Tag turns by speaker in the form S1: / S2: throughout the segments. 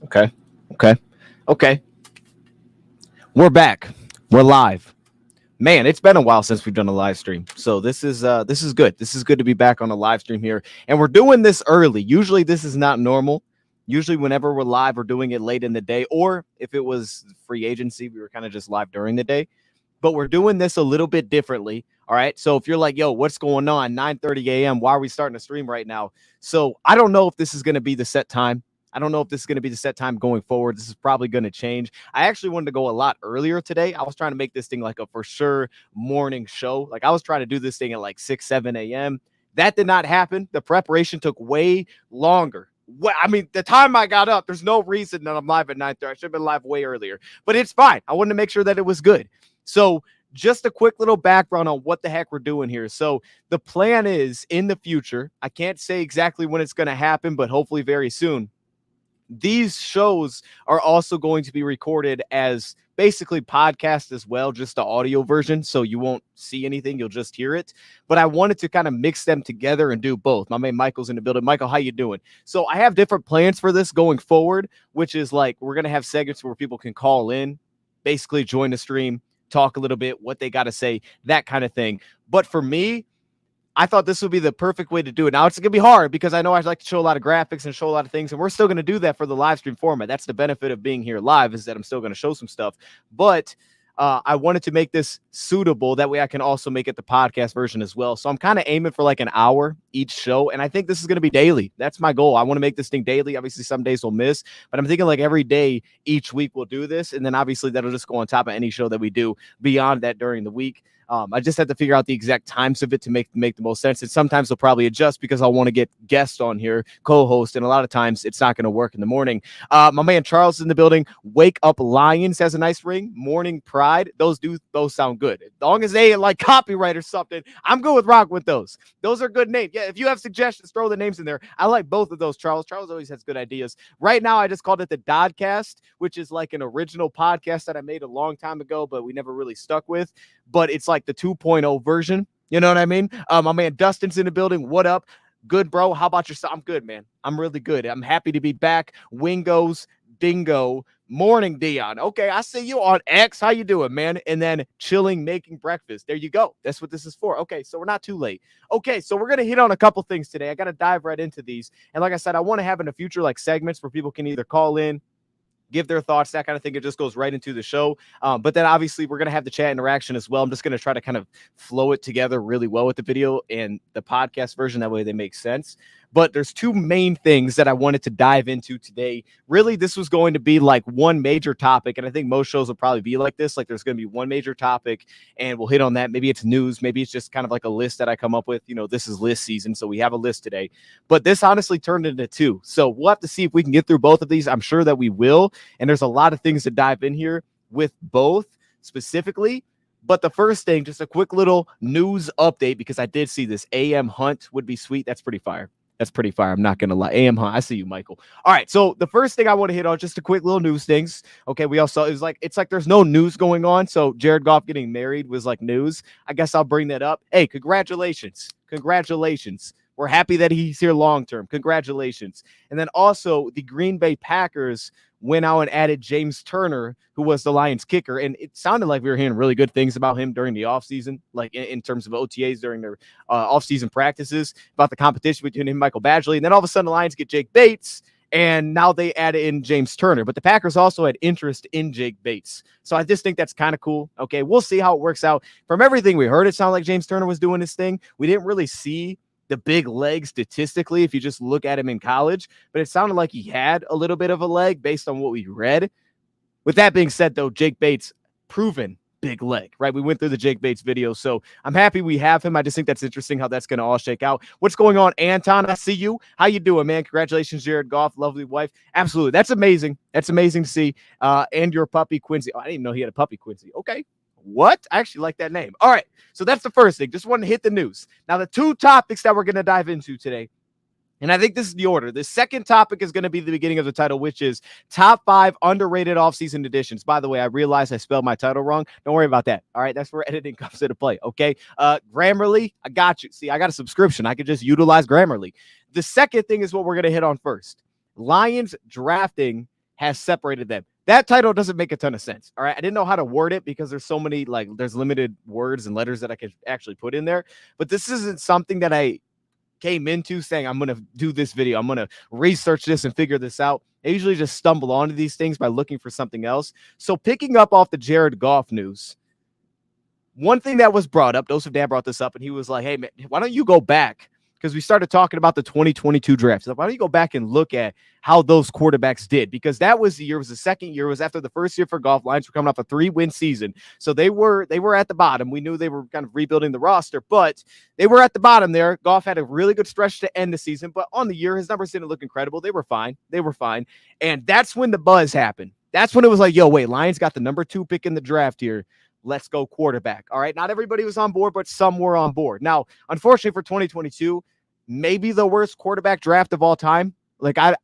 S1: Okay. Okay. Okay. We're back. We're live. Man, it's been a while since we've done a live stream. So this is good. This is good to be back on a live stream here. And we're doing this early. Usually this is not normal. Usually whenever we're live, we're doing it late in the day. Or if it was free agency, we were kind of just live during the day. But we're doing this a little bit differently. All right. So if you're like, yo, what's going on? 9:30 a.m. Why are we starting to stream right now? So I don't know if this is going to be the set time. I don't know if this is going to be the set time going forward. This is probably going to change. I actually wanted to go a lot earlier today. I was trying to make this thing like a for sure morning show. Like I was trying to do this thing at like 6, 7 a.m. That did not happen. The preparation took way longer. I mean, the time I got up, there's no reason that I'm live at 9:30. I should have been live way earlier, but it's fine. I wanted to make sure that it was good. So just a quick little background on what the heck we're doing here. So the plan is in the future, I can't say exactly when it's going to happen, but hopefully very soon. These shows are also going to be recorded as basically podcast as well, just the audio version. So you won't see anything, you'll just hear it. But I wanted to kind of mix them together and do both. My man Michael's in the building. Michael, how you doing? So I have different plans for this going forward, which is like we're going to have segments where people can call in, basically join the stream, talk a little bit, what they got to say, that kind of thing. But for me, I thought this would be the perfect way to do it. Now, it's going to be hard because I know I like to show a lot of graphics and show a lot of things, and we're still going to do that for the live stream format. That's the benefit of being here live, is that I'm still going to show some stuff. But I wanted to make this suitable. That way I can also make it the podcast version as well. So I'm kind of aiming for like an hour each show, and I think this is going to be daily. That's my goal. I want to make this thing daily. Obviously, some days we'll miss, but I'm thinking like every day each week we'll do this, and then obviously that'll just go on top of any show that we do beyond that during the week. I just have to figure out the exact times of it to make the most sense. And sometimes they'll probably adjust because I want to get guests on here, co-host, and a lot of times it's not going to work in the morning. My man Charles is in the building. Wake Up Lions has a nice ring. Morning Pride. Those sound good. As long as they like copyright or something, I'm good with rock with those. Those are good names. Yeah, if you have suggestions, throw the names in there. I like both of those, Charles. Charles always has good ideas. Right now, I just called it the DODcast, which is like an original podcast that I made a long time ago, but we never really stuck with. But it's like the 2.0 version. You know what I mean? My man Dustin's in the building. What up? Good, bro. How about yourself? I'm good, man. I'm really good. I'm happy to be back. Wingos, Dingo, Morning Dion. Okay, I see you on X. How you doing, man? And then chilling, making breakfast. There you go. That's what this is for. Okay, so we're not too late. Okay, so we're going to hit on a couple things today. I got to dive right into these. And like I said, I want to have in the future like segments where people can either call in, give their thoughts, that kind of thing. It just goes right into the show. But then obviously we're going to have the chat interaction as well. I'm just going to try to kind of flow it together really well with the video and the podcast version. That way they make sense. But there's two main things that I wanted to dive into today. Really, this was going to be like one major topic. And I think most shows will probably be like this. Like there's going to be one major topic and we'll hit on that. Maybe it's news. Maybe it's just kind of like a list that I come up with. You know, this is list season. So we have a list today. But this honestly turned into two. So we'll have to see if we can get through both of these. I'm sure that we will. And there's a lot of things to dive in here with both specifically. But the first thing, just a quick little news update, because I did see this AM Hunt would be sweet. That's pretty fire. That's pretty fire. I'm not going to lie. AM Hunt. I see you, Michael. All right. So the first thing I want to hit on, just a quick little news things. Okay. We also, it's like there's no news going on. So Jared Goff getting married was like news. I guess I'll bring that up. Hey, congratulations. Congratulations. We're happy that he's here long-term. Congratulations. And then also the Green Bay Packers went out and added James Turner, who was the Lions kicker. And it sounded like we were hearing really good things about him during the offseason, like in terms of OTAs during their offseason practices, about the competition between him and Michael Badgley. And then all of a sudden the Lions get Jake Bates, and now they added in James Turner. But the Packers also had interest in Jake Bates. So I just think that's kind of cool. Okay, we'll see how it works out. From everything we heard, it sounded like James Turner was doing his thing. We didn't really see the big leg statistically if you just look at him in college, but it sounded like he had a little bit of a leg based on what we read. With that being said, though, Jake Bates, proven big leg, right? We went through the Jake Bates video, so I'm happy we have him. I just think that's interesting how that's going to all shake out. What's going on, Anton? I see you. How you doing, man? Congratulations, Jared Goff. Lovely wife. Absolutely. That's amazing. That's amazing to see. And your puppy, Quincy. Oh, I didn't even know he had a puppy, Quincy. Okay. What? I actually like that name. All right. So that's the first thing. Just wanted to hit the news. Now, the two topics that we're going to dive into today, and I think this is the order. The second topic is going to be the beginning of the title, which is top 5 underrated offseason additions. By the way, I realized I spelled my title wrong. Don't worry about that. All right. That's where editing comes into play. Okay. Grammarly, I got you. See, I got a subscription. I could just utilize Grammarly. The second thing is what we're going to hit on first. Lions drafting has separated them. That title doesn't make a ton of sense. All right. I didn't know how to word it because there's so many, like, there's limited words and letters that I could actually put in there. But this isn't something that I came into saying, I'm going to do this video. I'm going to research this and figure this out. I usually just stumble onto these things by looking for something else. So picking up off the Jared Goff news, one thing that was brought up, Joseph Dan brought this up, and he was like, hey, man, why don't you go back? Because we started talking about the 2022 draft. So why don't you go back and look at how those quarterbacks did? Because that was the year, it was the second year, it was after the first year for Goff. Lions were coming off a 3-win season. So they were at the bottom. We knew they were kind of rebuilding the roster, but they were at the bottom there. Goff had a really good stretch to end the season, but on the year, his numbers didn't look incredible. They were fine. And that's when the buzz happened. That's when it was like, yo, wait, Lions got the number 2 pick in the draft here. Let's go quarterback. All right. Not everybody was on board, but some were on board. Now, unfortunately for 2022, maybe the worst quarterback draft of all time. Like I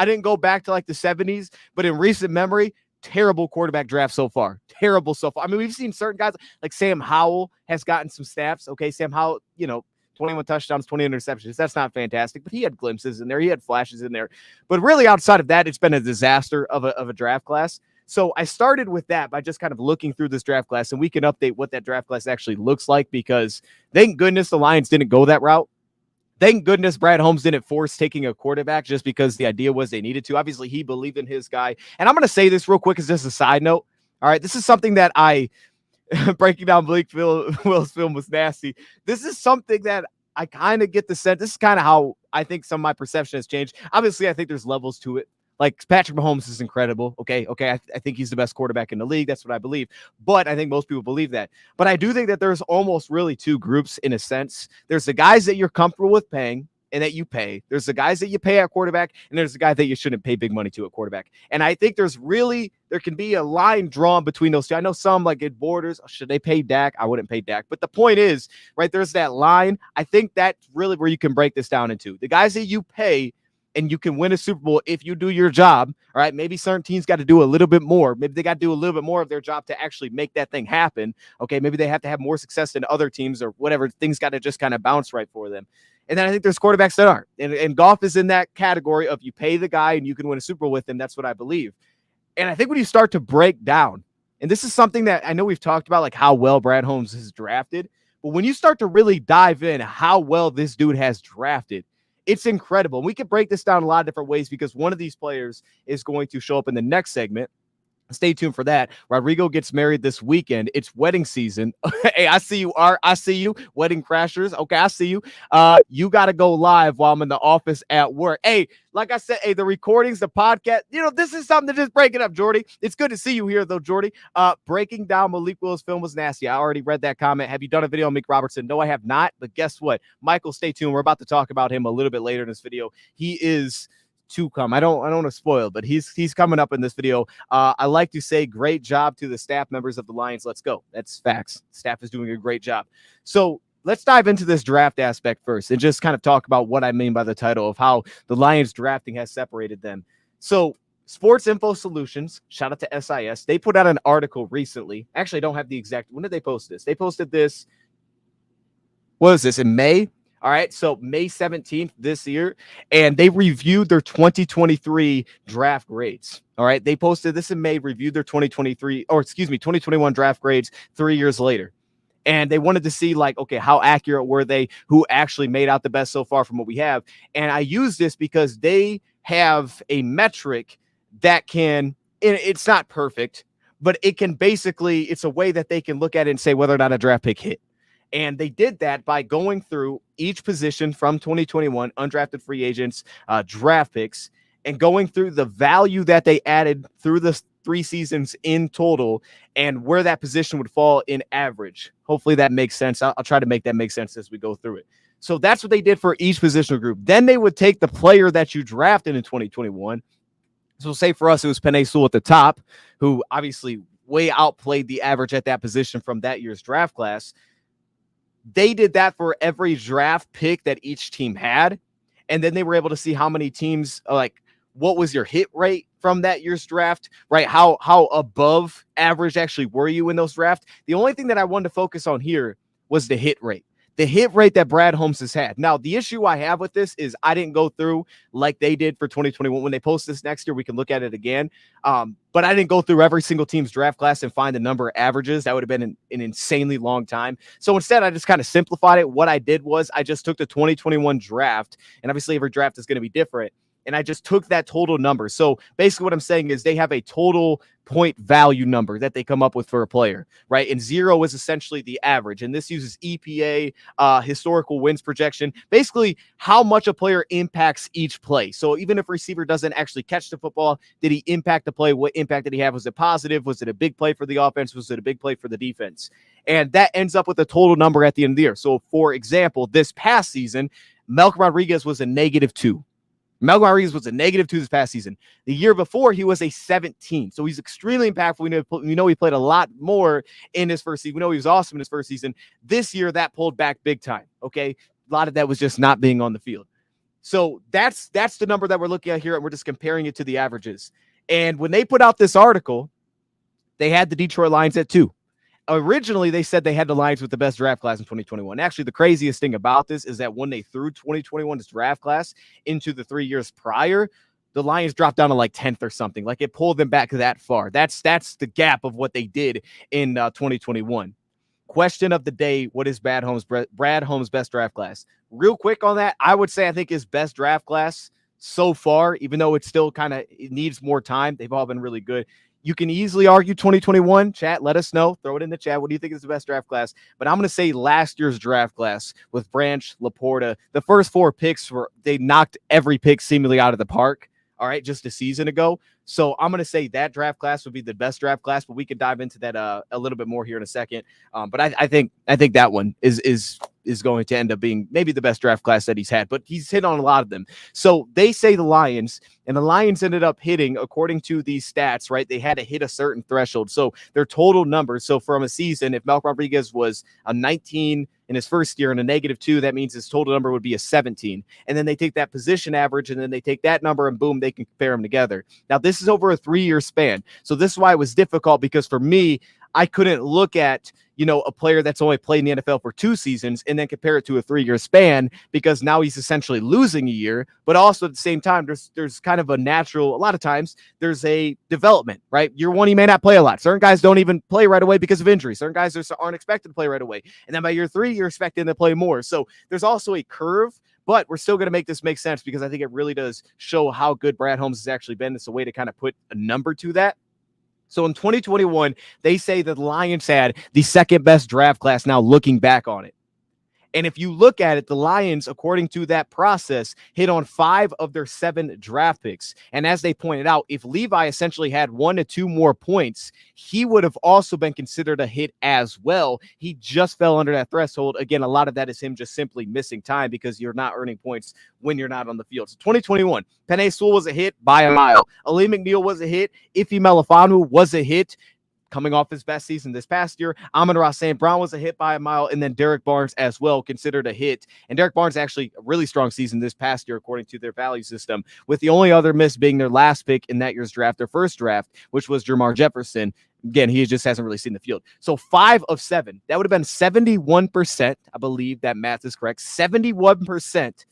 S1: didn't go back to like the 70s, but in recent memory, terrible quarterback draft so far. Terrible so far. I mean, we've seen certain guys like Sam Howell has gotten some snaps. Okay. Sam Howell, 21 touchdowns, 20 interceptions. That's not fantastic, but he had glimpses in there. He had flashes in there. But really outside of that, it's been a disaster of a draft class. So I started with that by just kind of looking through this draft class, and we can update what that draft class actually looks like because thank goodness the Lions didn't go that route. Thank goodness Brad Holmes didn't force taking a quarterback just because the idea was they needed to. Obviously, he believed in his guy. And I'm going to say this real quick as just a side note. All right, this is something that breaking down Will's film was nasty. This is something that I kind of get the sense. This is kind of how I think some of my perception has changed. Obviously, I think there's levels to it. Like Patrick Mahomes is incredible. Okay. I think he's the best quarterback in the league. That's what I believe. But I think most people believe that. But I do think that there's almost really 2 groups in a sense. There's the guys that you're comfortable with paying and that you pay. There's the guys that you pay at quarterback, and there's the guy that you shouldn't pay big money to at quarterback. And I think there can be a line drawn between those 2. I know some like it borders. Should they pay Dak? I wouldn't pay Dak. But the point is, right, there's that line. I think that's really where you can break this down into. The guys that you pay, and you can win a Super Bowl if you do your job. All right. Maybe certain teams got to do a little bit more. Maybe they got to do a little bit more of their job to actually make that thing happen. Okay. Maybe they have to have more success than other teams or whatever. Things got to just kind of bounce right for them. And then I think there's quarterbacks that aren't. And Goff is in that category of you pay the guy and you can win a Super Bowl with him. That's what I believe. And I think when you start to break down, and this is something that I know we've talked about, like how well Brad Holmes has drafted. But when you start to really dive in how well this dude has drafted, it's incredible. And we can break this down a lot of different ways because one of these players is going to show up in the next segment. Stay tuned for that. Rodrigo gets married this weekend. It's wedding season. Hey, I see you, Art. I see you. Wedding crashers. Okay, I see you. You got to go live while I'm in the office at work. Hey, like I said, hey, the recordings, the podcast, this is something to just break it up, Jordy. It's good to see you here, though, Jordy. Breaking down Malik Will's film was nasty. I already read that comment. Have you done a video on Mick Robertson? No, I have not. But guess what? Michael, stay tuned. We're about to talk about him a little bit later in this video. He is to come. I don't want to spoil, but he's coming up in this video. I like to say great job to the staff members of the Lions. Let's go. That's facts. Staff is doing a great job. So let's dive into this draft aspect first and just kind of talk about what I mean by the title of how the Lions drafting has separated them. So Sports Info Solutions, shout out to SIS. They put out an article recently. Actually, I don't have the exact, when did they post this? They posted this, what was this, in May? All right, so May 17th this year, and they reviewed their 2023 draft grades. All right, they posted this in May, reviewed their 2021 draft grades 3 years later. And they wanted to see, like, okay, how accurate were they? Who actually made out the best so far from what we have? And I use this because they have a metric that it's not perfect, but it can basically, it's a way that they can look at it and say whether or not a draft pick hit. And they did that by going through each position from 2021, undrafted free agents, draft picks, and going through the value that they added through the 3 seasons in total and where that position would fall in average. Hopefully that makes sense. I'll try to make that make sense as we go through it. So that's what they did for each positional group. Then they would take the player that you drafted in 2021. So say for us, it was Penei Sewell at the top, who obviously way outplayed the average at that position from that year's draft class. They did that for every draft pick that each team had. And then they were able to see how many teams, like, what was your hit rate from that year's draft, right? How above average actually were you in those drafts? The only thing that I wanted to focus on here was the hit rate. the hit rate that Brad Holmes has had. Now, the issue I have with this is I didn't go through like they did for 2021. When they post this next year, we can look at it again. But I didn't go through every single team's draft class and find the number of averages. That would have been an insanely long time. So instead, I just kind of simplified it. What I did was I just took the 2021 draft, and obviously every draft is going to be different. And I just took that total number. So basically what I'm saying is they have a total point value number that they come up with for a player, right? And 0 is essentially the average. And this uses EPA, historical wins projection, basically how much a player impacts each play. So even if receiver doesn't actually catch the football, did he impact the play? What impact did he have? Was it positive? Was it a big play for the offense? Was it a big play for the defense? And that ends up with a total number at the end of the year. So for example, this past season, Malcolm Rodriguez was a -2. Malcolm Rodriguez was a -2 this past season. The year before, he was a 17. So he's extremely impactful. We know he played a lot more in his first season. We know he was awesome in his first season. This year, that pulled back big time, okay? A lot of that was just not being on the field. So that's the number that we're looking at here, and we're just comparing it to the averages. And when they put out this article, they had the Detroit Lions at 2. Originally, they said they had the Lions with the best draft class in 2021. Actually, the craziest thing about this is that when they threw 2021's draft class into the 3 years prior, the Lions dropped down to like 10th or something. Like it pulled them back that far. That's the gap of what they did in 2021. Question of the day: what is Brad Holmes' best draft class? Real quick on that, I would say I think his best draft class so far, even though it's still it needs more time. They've all been really good. You can easily argue 2021. Chat, let us know. Throw it in the chat. What do you think is the best draft class? But I'm going to say last year's draft class with Branch, Laporta. The first 4 picks they knocked every pick seemingly out of the park. All right, just a season ago. So I'm going to say that draft class would be the best draft class, but we could dive into that a little bit more here in a second. But I think that one is going to end up being maybe the best draft class that he's had, but he's hit on a lot of them. So they say the Lions, and the Lions ended up hitting, according to these stats, right? They had to hit a certain threshold. So their total numbers. So from a season, if Malcolm Rodriguez was a 19 in his first year and a -2, that means his total number would be a 17. And then they take that position average, and then they take that number, and boom, they can compare them together. Now, this is over a 3-year span. So this is why it was difficult, because for me, I couldn't look at, a player that's only played in the NFL for 2 seasons and then compare it to a 3-year span, because now he's essentially losing a year. But also at the same time, there's kind of a natural, a lot of times there's a development, right? Year 1, he may not play a lot. Certain guys don't even play right away because of injury. Certain guys just aren't expected to play right away. And then by year 3, you're expecting to play more. So there's also a curve. But we're still going to make this make sense, because I think it really does show how good Brad Holmes has actually been. It's a way to kind of put a number to that. So in 2021, they say that the Lions had the second best draft class now looking back on it. And if you look at it, the Lions, according to that process, hit on 5 of their 7 draft picks. And as they pointed out, if Levi essentially had 1 to 2 more points, he would have also been considered a hit as well. He just fell under that threshold. Again, a lot of that is him just simply missing time, because you're not earning points when you're not on the field. So 2021, Penei Sewell was a hit by a mile. Ali McNeil was a hit. Ife Melifanu was a hit, coming off his best season this past year. Amon-Ra St. Brown was a hit by a mile, and then Derek Barnes as well, considered a hit. And Derek Barnes actually a really strong season this past year, according to their value system, with the only other miss being their last pick in that year's draft, their first draft, which was Jermar Jefferson. Again, he just hasn't really seen the field. So 5 of 7, that would have been 71%. I believe that math is correct. 71%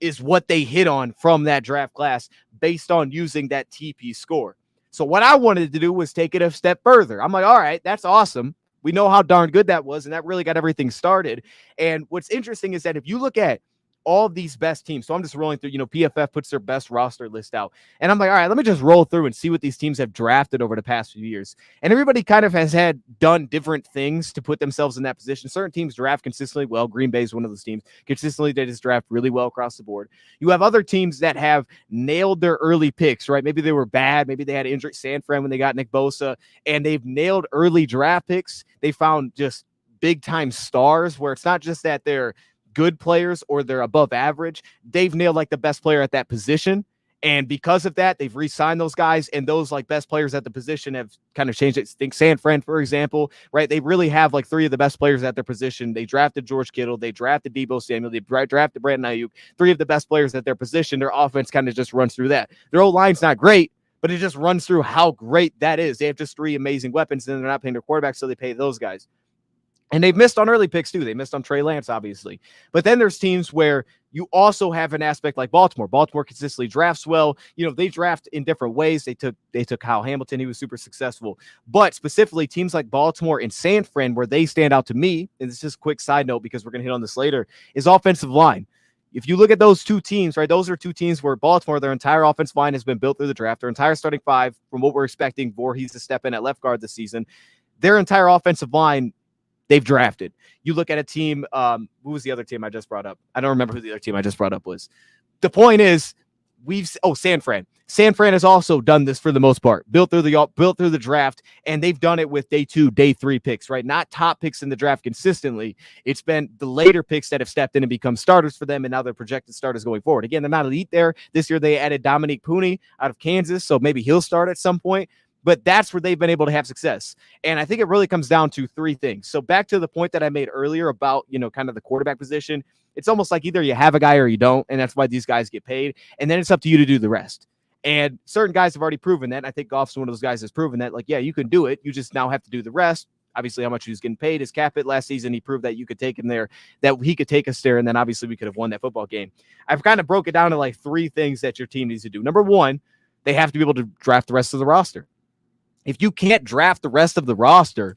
S1: is what they hit on from that draft class based on using that TP score. So what I wanted to do was take it a step further. I'm like, all right, that's awesome. We know how darn good that was, and that really got everything started. And what's interesting is that if you look at all of these best teams, so I'm just rolling through, PFF puts their best roster list out. And I'm like, all right, let me just roll through and see what these teams have drafted over the past few years. And everybody kind of has done different things to put themselves in that position. Certain teams draft consistently well. Green Bay is one of those teams. Consistently, they just draft really well across the board. You have other teams that have nailed their early picks, right? Maybe they were bad. Maybe they had injured San Fran when they got Nick Bosa, and they've nailed early draft picks. They found just big-time stars where it's not just that they're good players or they're above average. They've nailed like the best player at that position. And because of that, they've re-signed those guys, and those like best players at the position have kind of changed it. Think San Fran, for example, right? They really have like 3 of the best players at their position. They drafted George Kittle. They drafted Deebo Samuel. They drafted Brandon Ayuk. 3 of the best players at their position. Their offense kind of just runs through that. Their O-line's not great, but it just runs through how great that is. They have just 3 amazing weapons, and they're not paying their quarterbacks, so they pay those guys. And they've missed on early picks too. They missed on Trey Lance, obviously. But then there's teams where you also have an aspect like Baltimore. Baltimore consistently drafts well. They draft in different ways. They took Kyle Hamilton. He was super successful. But specifically, teams like Baltimore and San Fran, where they stand out to me, and it's just a quick side note because we're going to hit on this later, is offensive line. If you look at those two teams, right, those are two teams where Baltimore, their entire offensive line has been built through the draft. Their entire starting five, from what we're expecting, Voorhees to step in at left guard this season, their entire offensive line, they've drafted. You look at a team, who was the other team I just brought up? I don't remember who the other team I just brought up was. The point is, San Fran. San Fran has also done this for the most part, built through the draft, and they've done it with day 2, day 3 picks, right? Not top picks in the draft consistently. It's been the later picks that have stepped in and become starters for them, and now they're projected starters going forward. Again, they're not elite there. This year they added Dominique Pooney out of Kansas, so maybe he'll start at some point. But that's where they've been able to have success. And I think it really comes down to 3 things. So back to the point that I made earlier about, kind of the quarterback position, it's almost like either you have a guy or you don't, and that's why these guys get paid. And then it's up to you to do the rest. And certain guys have already proven that. And I think Goff's one of those guys that's proven that, like, yeah, you can do it. You just now have to do the rest. Obviously, how much he was getting paid, his cap hit last season, he proved that you could take him there, that he could take us there, and then obviously we could have won that football game. I've kind of broke it down to like 3 things that your team needs to do. Number 1, they have to be able to draft the rest of the roster. If you can't draft the rest of the roster,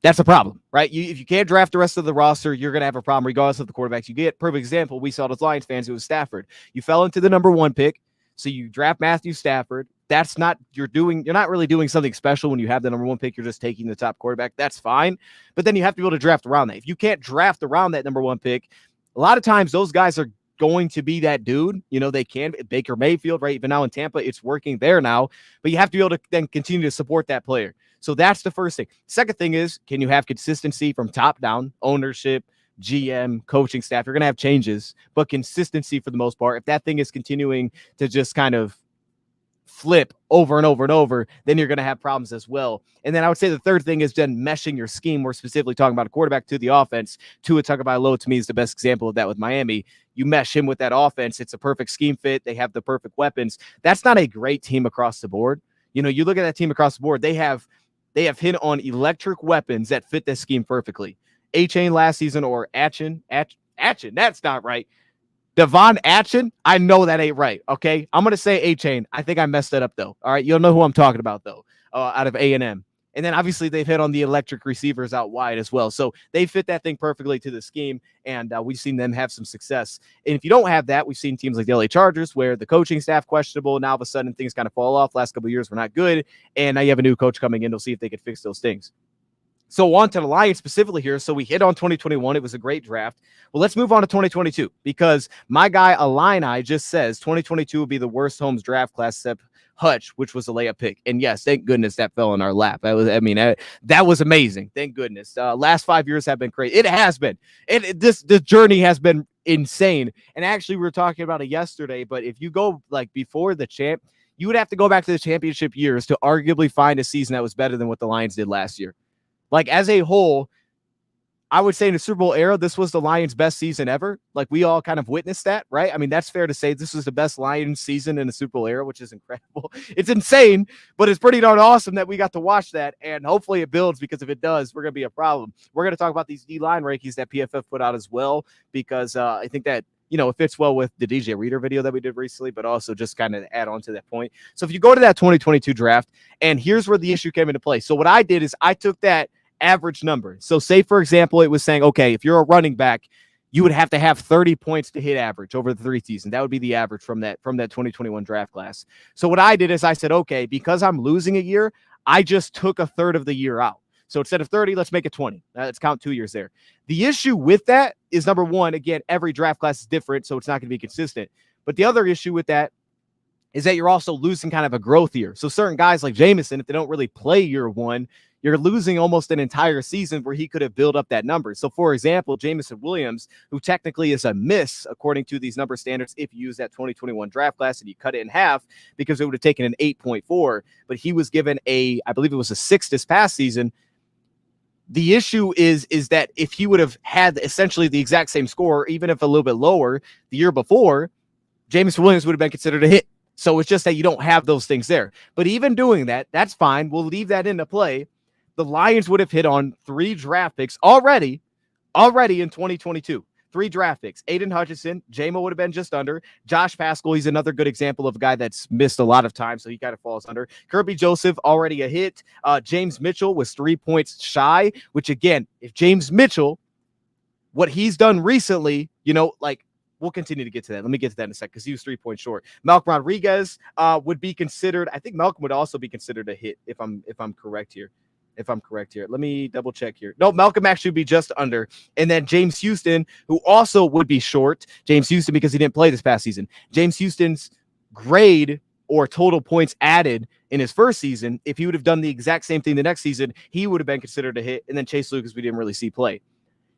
S1: that's a problem, right? If you can't draft the rest of the roster, you're going to have a problem regardless of the quarterbacks you get. Perfect example, we saw it as Lions fans, it was Stafford. You fell into the number 1 pick, so you draft Matthew Stafford. You're not really doing something special when you have the number 1 pick. You're just taking the top quarterback. That's fine. But then you have to be able to draft around that. If you can't draft around that number 1 pick, a lot of times those guys are going to be that dude. They can. Baker Mayfield, right? Even now in Tampa, it's working there now. But you have to be able to then continue to support that player. So that's the first thing. Second thing is, can you have consistency from top down, ownership, GM, coaching staff? You're going to have changes, but consistency for the most part. If that thing is continuing to just kind of flip over and over and over, then you're going to have problems as well. And then I would say the third thing is then meshing your scheme. We're specifically talking about a quarterback to the offense. Tua Tagovailoa, to me, is the best example of that with Miami. You mesh him with that offense. It's a perfect scheme fit. They have the perfect weapons. That's not a great team across the board. You look at that team across the board, they have hit on electric weapons that fit this scheme perfectly. A-Chain last season, or Atchin, that's not right. Devon Atchin, I know that ain't right, okay? I'm going to say A-Chain. I think I messed that up, though. All right, you'll know who I'm talking about, though, out of A&M. And then, obviously, they've hit on the electric receivers out wide as well. So they fit that thing perfectly to the scheme, and we've seen them have some success. And if you don't have that, we've seen teams like the LA Chargers where the coaching staff questionable. Now, all of a sudden, things kind of fall off. Last couple of years were not good, and now you have a new coach coming in. They'll see if they can fix those things. So on to the Lions specifically here. So we hit on 2021. It was a great draft. Well, let's move on to 2022 because my guy Illini just says 2022 will be the worst Holmes draft class except Hutch, which was a layup pick. And yes, thank goodness that fell in our lap. That was amazing. Thank goodness. Last 5 years have been crazy. It has been. This journey has been insane. And actually, we were talking about it yesterday. But if you go like before the champ, you would have to go back to the championship years to arguably find a season that was better than what the Lions did last year. Like, as a whole, I would say in the Super Bowl era, this was the Lions' best season ever. Like, we all kind of witnessed that, right? I mean, that's fair to say. This was the best Lions season in the Super Bowl era, which is incredible. It's insane, but it's pretty darn awesome that we got to watch that, and hopefully it builds, because if it does, we're going to be a problem. We're going to talk about these D-line rankings that PFF put out as well, because I think that, it fits well with the DJ Reader video that we did recently, but also just kind of add on to that point. So if you go to that 2022 draft, and here's where the issue came into play. So what I did is I took that average number. So say, for example, it was saying, okay, if you're a running back, you would have to have 30 points to hit average over the 3 seasons. That would be the average from that 2021 draft class. So what I did is I said, okay, because I'm losing a year, I just took a third of the year out. So instead of 30, let's make it 20. Let's count 2 years there. The issue with that is, number one, again, every draft class is different, so it's not going to be consistent. But the other issue with that is that you're also losing kind of a growth year. So certain guys like Jameson, if they don't really play year one, you're losing almost an entire season where he could have built up that number. So, for example, Jameson Williams, who technically is a miss according to these number standards if you use that 2021 draft class and you cut it in half, because it would have taken an 8.4, but he was given I believe it was a 6 this past season. The issue is that if he would have had essentially the exact same score, even if a little bit lower the year before, Jameson Williams would have been considered a hit. So it's just that you don't have those things there. But even doing that, that's fine. We'll leave that into play. the Lions would have hit on 3 draft picks already in 2022. 3 draft picks. Aiden Hutchinson, JMO would have been just under. Josh Paschal, he's another good example of a guy that's missed a lot of time, so he kind of falls under. Kirby Joseph, already a hit. James Mitchell was 3 points shy, which again, if James Mitchell, what he's done recently, like, we'll continue to get to that. Let me get to that in a sec because he was 3 points short. Malcolm Rodriguez would be considered, I think Malcolm would also be considered a hit if I'm correct here. Let me double check here. No, Malcolm actually would be just under. And then James Houston, who also would be short. James Houston, because he didn't play this past season. James Houston's grade or total points added in his first season, if he would have done the exact same thing the next season, he would have been considered a hit. And then Chase Lucas, we didn't really see play.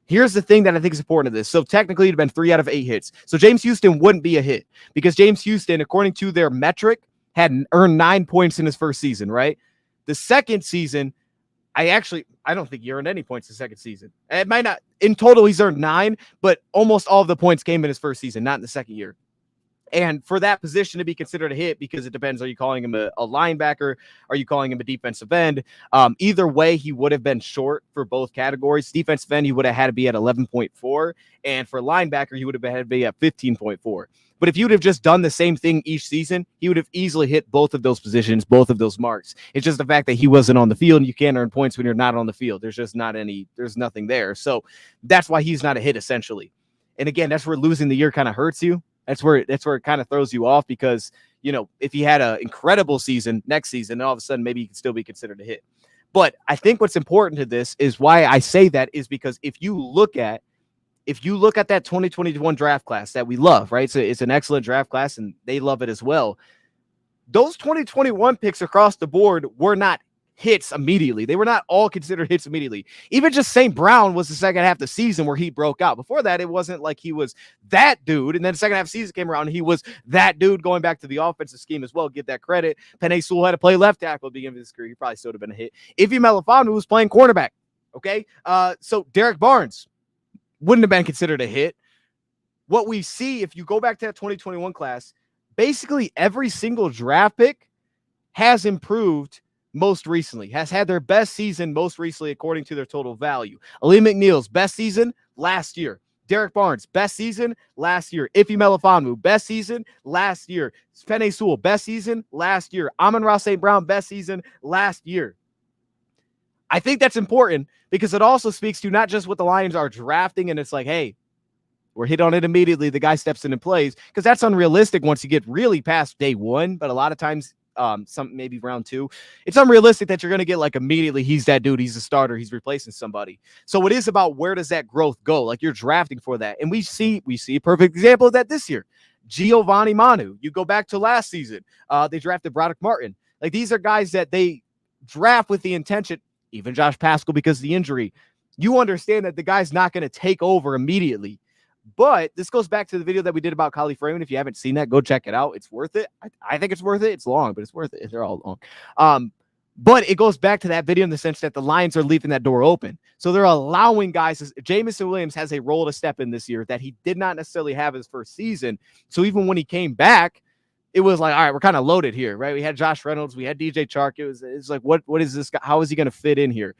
S1: Here's the thing that I think is important to this. So technically, it'd have been 3 out of 8 hits. So James Houston wouldn't be a hit because James Houston, according to their metric, had earned 9 points in his first season, right? The second season, I don't think he earned any points the second season. It might not. In total, he's earned 9, but almost all of the points came in his first season, not in the second year. And for that position to be considered a hit, because it depends, are you calling him a linebacker? Are you calling him a defensive end? Either way, he would have been short for both categories. Defensive end, he would have had to be at 11.4. And for linebacker, he would have had to be at 15.4. But if you would have just done the same thing each season, he would have easily hit both of those positions, both of those marks. It's just the fact that he wasn't on the field, and you can't earn points when you're not on the field. There's nothing there. So that's why he's not a hit, essentially. And again, that's where losing the year kind of hurts you. That's where it kind of throws you off because, if he had an incredible season next season, all of a sudden maybe he can still be considered a hit. But I think what's important to this is why I say that is because if you look at that 2021 draft class that we love, right? So it's an excellent draft class and they love it as well. Those 2021 picks across the board were not hits immediately. They were not all considered hits immediately. Even just St. Brown was the second half of the season where he broke out. Before that, it wasn't like he was that dude. And then the second half of the season came around and he was that dude going back to the offensive scheme as well. Give that credit. Penei Sewell had to play left tackle at the beginning of his career. He probably still would have been a hit. Ife Melifonwu was playing cornerback. Okay. So Derek Barnes wouldn't have been considered a hit. What we see, if you go back to that 2021 class, basically every single draft pick has improved most recently, has had their best season most recently according to their total value. Ali McNeil's best season last year. Derek Barnes, best season last year. Ife Melifonwu, best season last year. Penei Sewell, best season last year. Amon-Ra St. Brown, best season last year. I think that's important because it also speaks to not just what the Lions are drafting and it's like, hey, we're hit on it immediately. The guy steps in and plays because that's unrealistic once you get really past day 1. But a lot of times, some maybe round 2, it's unrealistic that you're going to get like immediately he's that dude, he's a starter, he's replacing somebody. So it is about where does that growth go? Like you're drafting for that. And we see a perfect example of that this year. Giovanni Manu. You go back to last season. They drafted Broderick Martin. Like these are guys that they draft with the intention, even Josh Paschal because of the injury. You understand that the guy's not going to take over immediately. But this goes back to the video that we did about Khalif Raymond. If you haven't seen that, go check it out. It's worth it. I think it's worth it. It's long, but it's worth it. They're all long. But it goes back to that video in the sense that the Lions are leaving that door open. So they're allowing guys. Jameson Williams has a role to step in this year that he did not necessarily have his first season. So even when he came back, it was like, all right, we're kind of loaded here, right? We had Josh Reynolds. We had DJ Chark. It's like, what is this guy? How is he going to fit in here?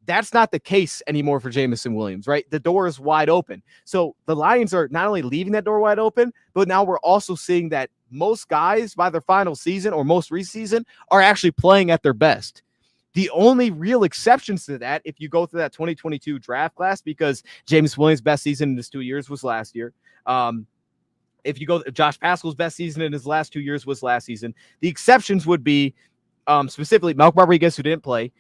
S1: That's not the case anymore for Jameson Williams, right? The door is wide open. So the Lions are not only leaving that door wide open, but now we're also seeing that most guys by their final season or most recent season are actually playing at their best. The only real exceptions to that, if you go through that 2022 draft class, because Jameson Williams' best season in his 2 years was last year. If you go, Josh Paschal's best season in his last 2 years was last season. The exceptions would be specifically Malcolm Rodriguez, who didn't play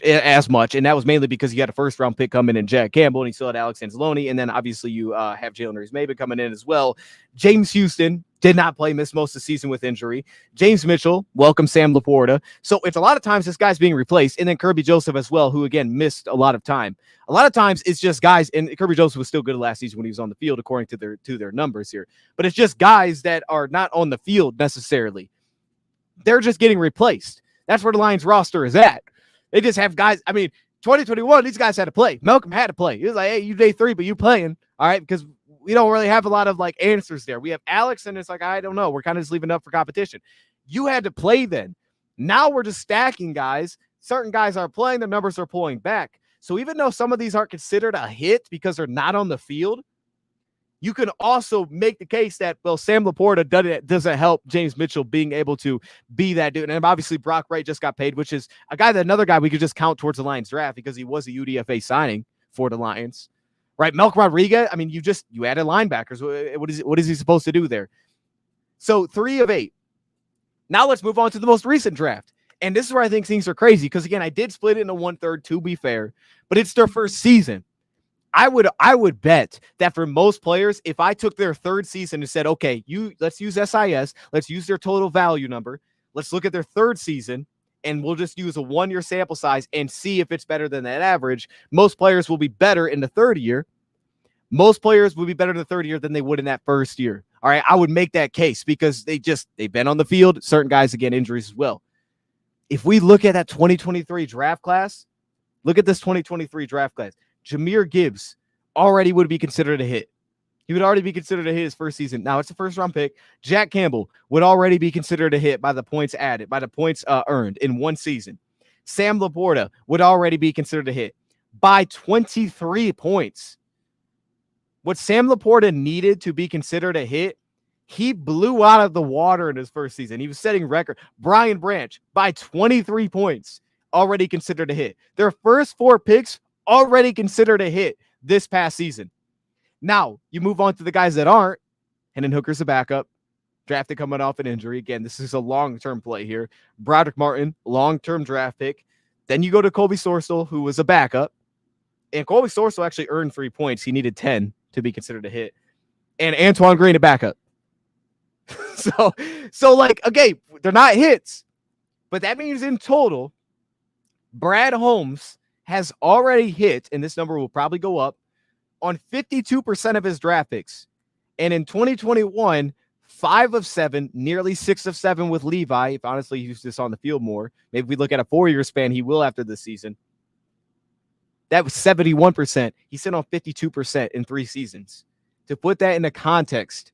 S1: as much, and that was mainly because he had a first-round pick coming in, Jack Campbell, and he still had Alex Anzalone, and then obviously you have Jalen Reeves-Maybin coming in as well. James Houston did not play, missed most of the season with injury. James Mitchell, welcome Sam Laporta. So it's a lot of times this guy's being replaced, and then Kirby Joseph as well, who again missed a lot of time. A lot of times it's just guys, and Kirby Joseph was still good last season when he was on the field, according to their numbers here. But it's just guys that are not on the field necessarily. They're just getting replaced. That's where the Lions roster is at. They just have guys. I mean, 2021, these guys had to play. Malcolm had to play. He was like, hey, you day 3, but you playing. All right. Because we don't really have a lot of like answers there. We have Alex, and it's like, I don't know. We're kind of just leaving up for competition. You had to play then. Now we're just stacking guys certain guys aren't playing, the numbers are pulling back. So even though some of these aren't considered a hit because they're not on the field, you can also make the case that, well, Sam Laporta doesn't help James Mitchell being able to be that dude. And obviously Brock Wright just got paid, which is another guy we could just count towards the Lions draft because he was a UDFA signing for the Lions, right? Melk Rodriguez, I mean, you added linebackers. What is he supposed to do there? So 3 of 8. Now let's move on to the most recent draft. And this is where I think things are crazy because, again, I did split it into 1/3 to be fair, but it's their first season. I would bet that for most players, if I took their third season and said, okay, let's use SIS, let's use their total value number, let's look at their third season, and we'll just use a 1-year sample size and see if it's better than that average. Most players will be better in the third year. Most players will be better in the third year than they would in that first year. All right, I would make that case because they've been on the field. Certain guys, again, injuries as well. If we look at that 2023 draft class, look at this 2023 draft class. Jahmyr Gibbs already would be considered a hit. He would already be considered a hit his first season. Now, it's a first-round pick. Jack Campbell would already be considered a hit by the points added, by the points earned in one season. Sam Laporta would already be considered a hit by 23 points. What Sam Laporta needed to be considered a hit, he blew out of the water in his first season. He was setting record. Brian Branch, by 23 points, already considered a hit. Their first 4 picks already considered a hit this past season. Now, you move on to the guys that aren't. Hendon Hooker's a backup, drafted coming off an injury. Again, this is a long-term play here. Broderick Martin, long-term draft pick. Then you go to Colby Sorsel, who was a backup. And Colby Sorsel actually earned 3 points. He needed 10 to be considered a hit. And Antoine Green, a backup. So like, okay, they're not hits. But that means in total, Brad Holmes has already hit, and this number will probably go up, on 52% of his draft picks. And in 2021, 5 of 7, nearly 6 of 7 with Levi. If honestly he used this on the field more, maybe we look at a 4-year span, he will after this season. That was 71%. He's sitting on 52% in 3 seasons. To put that into context,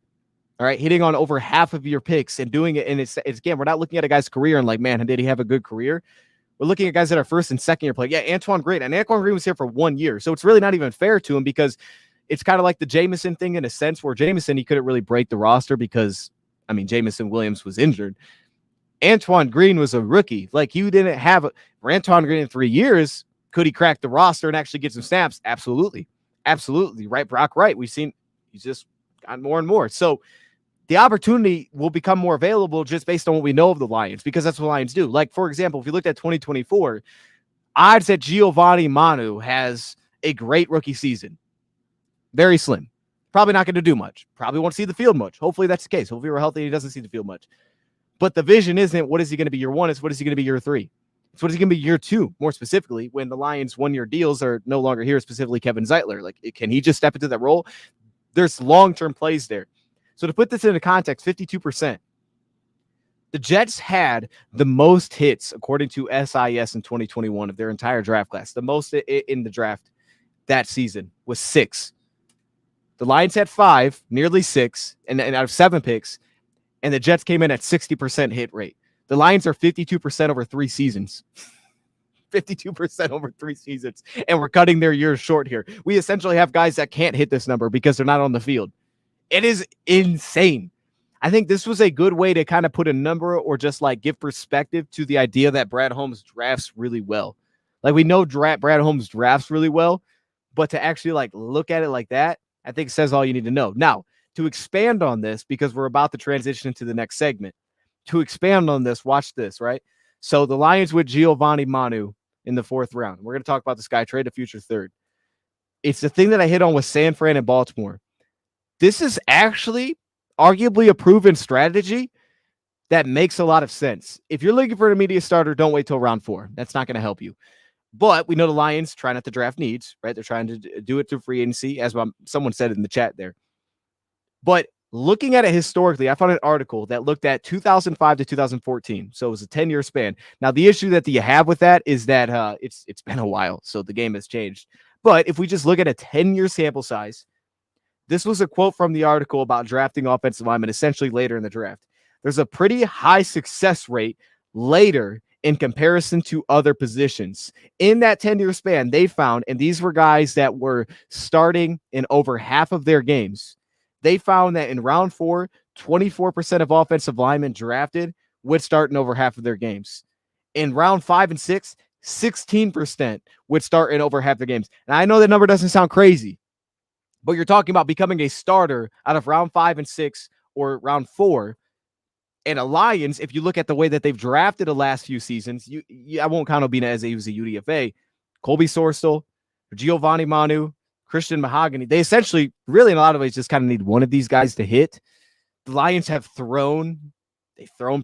S1: all right, hitting on over half of your picks and doing it, and it's again, we're not looking at a guy's career and like, man, did he have a good career? We're looking at guys that are first and second year play. Yeah, Antoine Green. And Antoine Green was here for 1 year. So it's really not even fair to him because it's kind of like the Jameson thing in a sense where Jameson, he couldn't really break the roster because, I mean, Jameson Williams was injured. Antoine Green was a rookie. Like, you didn't have for Antoine Green in 3 years. Could he crack the roster and actually get some snaps? Absolutely. Absolutely. Right. Brock Wright. We've seen he's just gotten more and more. So the opportunity will become more available just based on what we know of the Lions, because that's what Lions do. Like, for example, if you looked at 2024, odds that Giovanni Manu has a great rookie season, very slim. Probably not going to do much. Probably won't see the field much. Hopefully that's the case. Hopefully we're healthy and he doesn't see the field much. But the vision isn't what is he going to be year 1, it's what is he going to be year 3. It's what is he going to be year 2, more specifically, when the Lions 1-year deals are no longer here, specifically Kevin Zeitler. Like, can he just step into that role? There's long-term plays there. So to put this into context, 52%. The Jets had the most hits, according to SIS in 2021, of their entire draft class. The most in the draft that season was 6. The Lions had 5, nearly 6, and out of 7 picks, and the Jets came in at 60% hit rate. The Lions are 52% over 3 seasons. 52% over 3 seasons, and we're cutting their years short here. We essentially have guys that can't hit this number because they're not on the field. It is insane. I think this was a good way to kind of put a number or just like give perspective to the idea that Brad Holmes drafts really well. Like, we know Brad Holmes drafts really well, but to actually like look at it like that, I think says all you need to know. Now, to expand on this, because we're about to transition into the next segment, to expand on this, watch this, right? So the Lions with Giovanni Manu in the 4th round. We're going to talk about this guy, trade a future 3rd. It's the thing that I hit on with San Fran and Baltimore. This is actually arguably a proven strategy that makes a lot of sense. If you're looking for an immediate starter, don't wait till round 4. That's not going to help you. But we know the Lions try not to draft needs, right? They're trying to do it through free agency, as someone said in the chat there. But looking at it historically, I found an article that looked at 2005 to 2014. So it was a 10-year span. Now, the issue that you have with that is that it's been a while, so the game has changed. But if we just look at a 10-year sample size, this was a quote from the article about drafting offensive linemen essentially later in the draft. There's a pretty high success rate later in comparison to other positions. In that 10-year span, they found, and these were guys that were starting in over half of their games, they found that in round 4, 24% of offensive linemen drafted would start in over half of their games. In round 5 and 6, 16% would start in over half their games. And I know that number doesn't sound crazy, but you're talking about becoming a starter out of round 5 and 6 or round 4. And the Lions, if you look at the way that they've drafted the last few seasons, I won't count Obina as he was a UDFA. Colby Sorstel, Giovanni Manu, Christian Mahogany, they essentially, really in a lot of ways, just kind of need one of these guys to hit. The Lions have thrown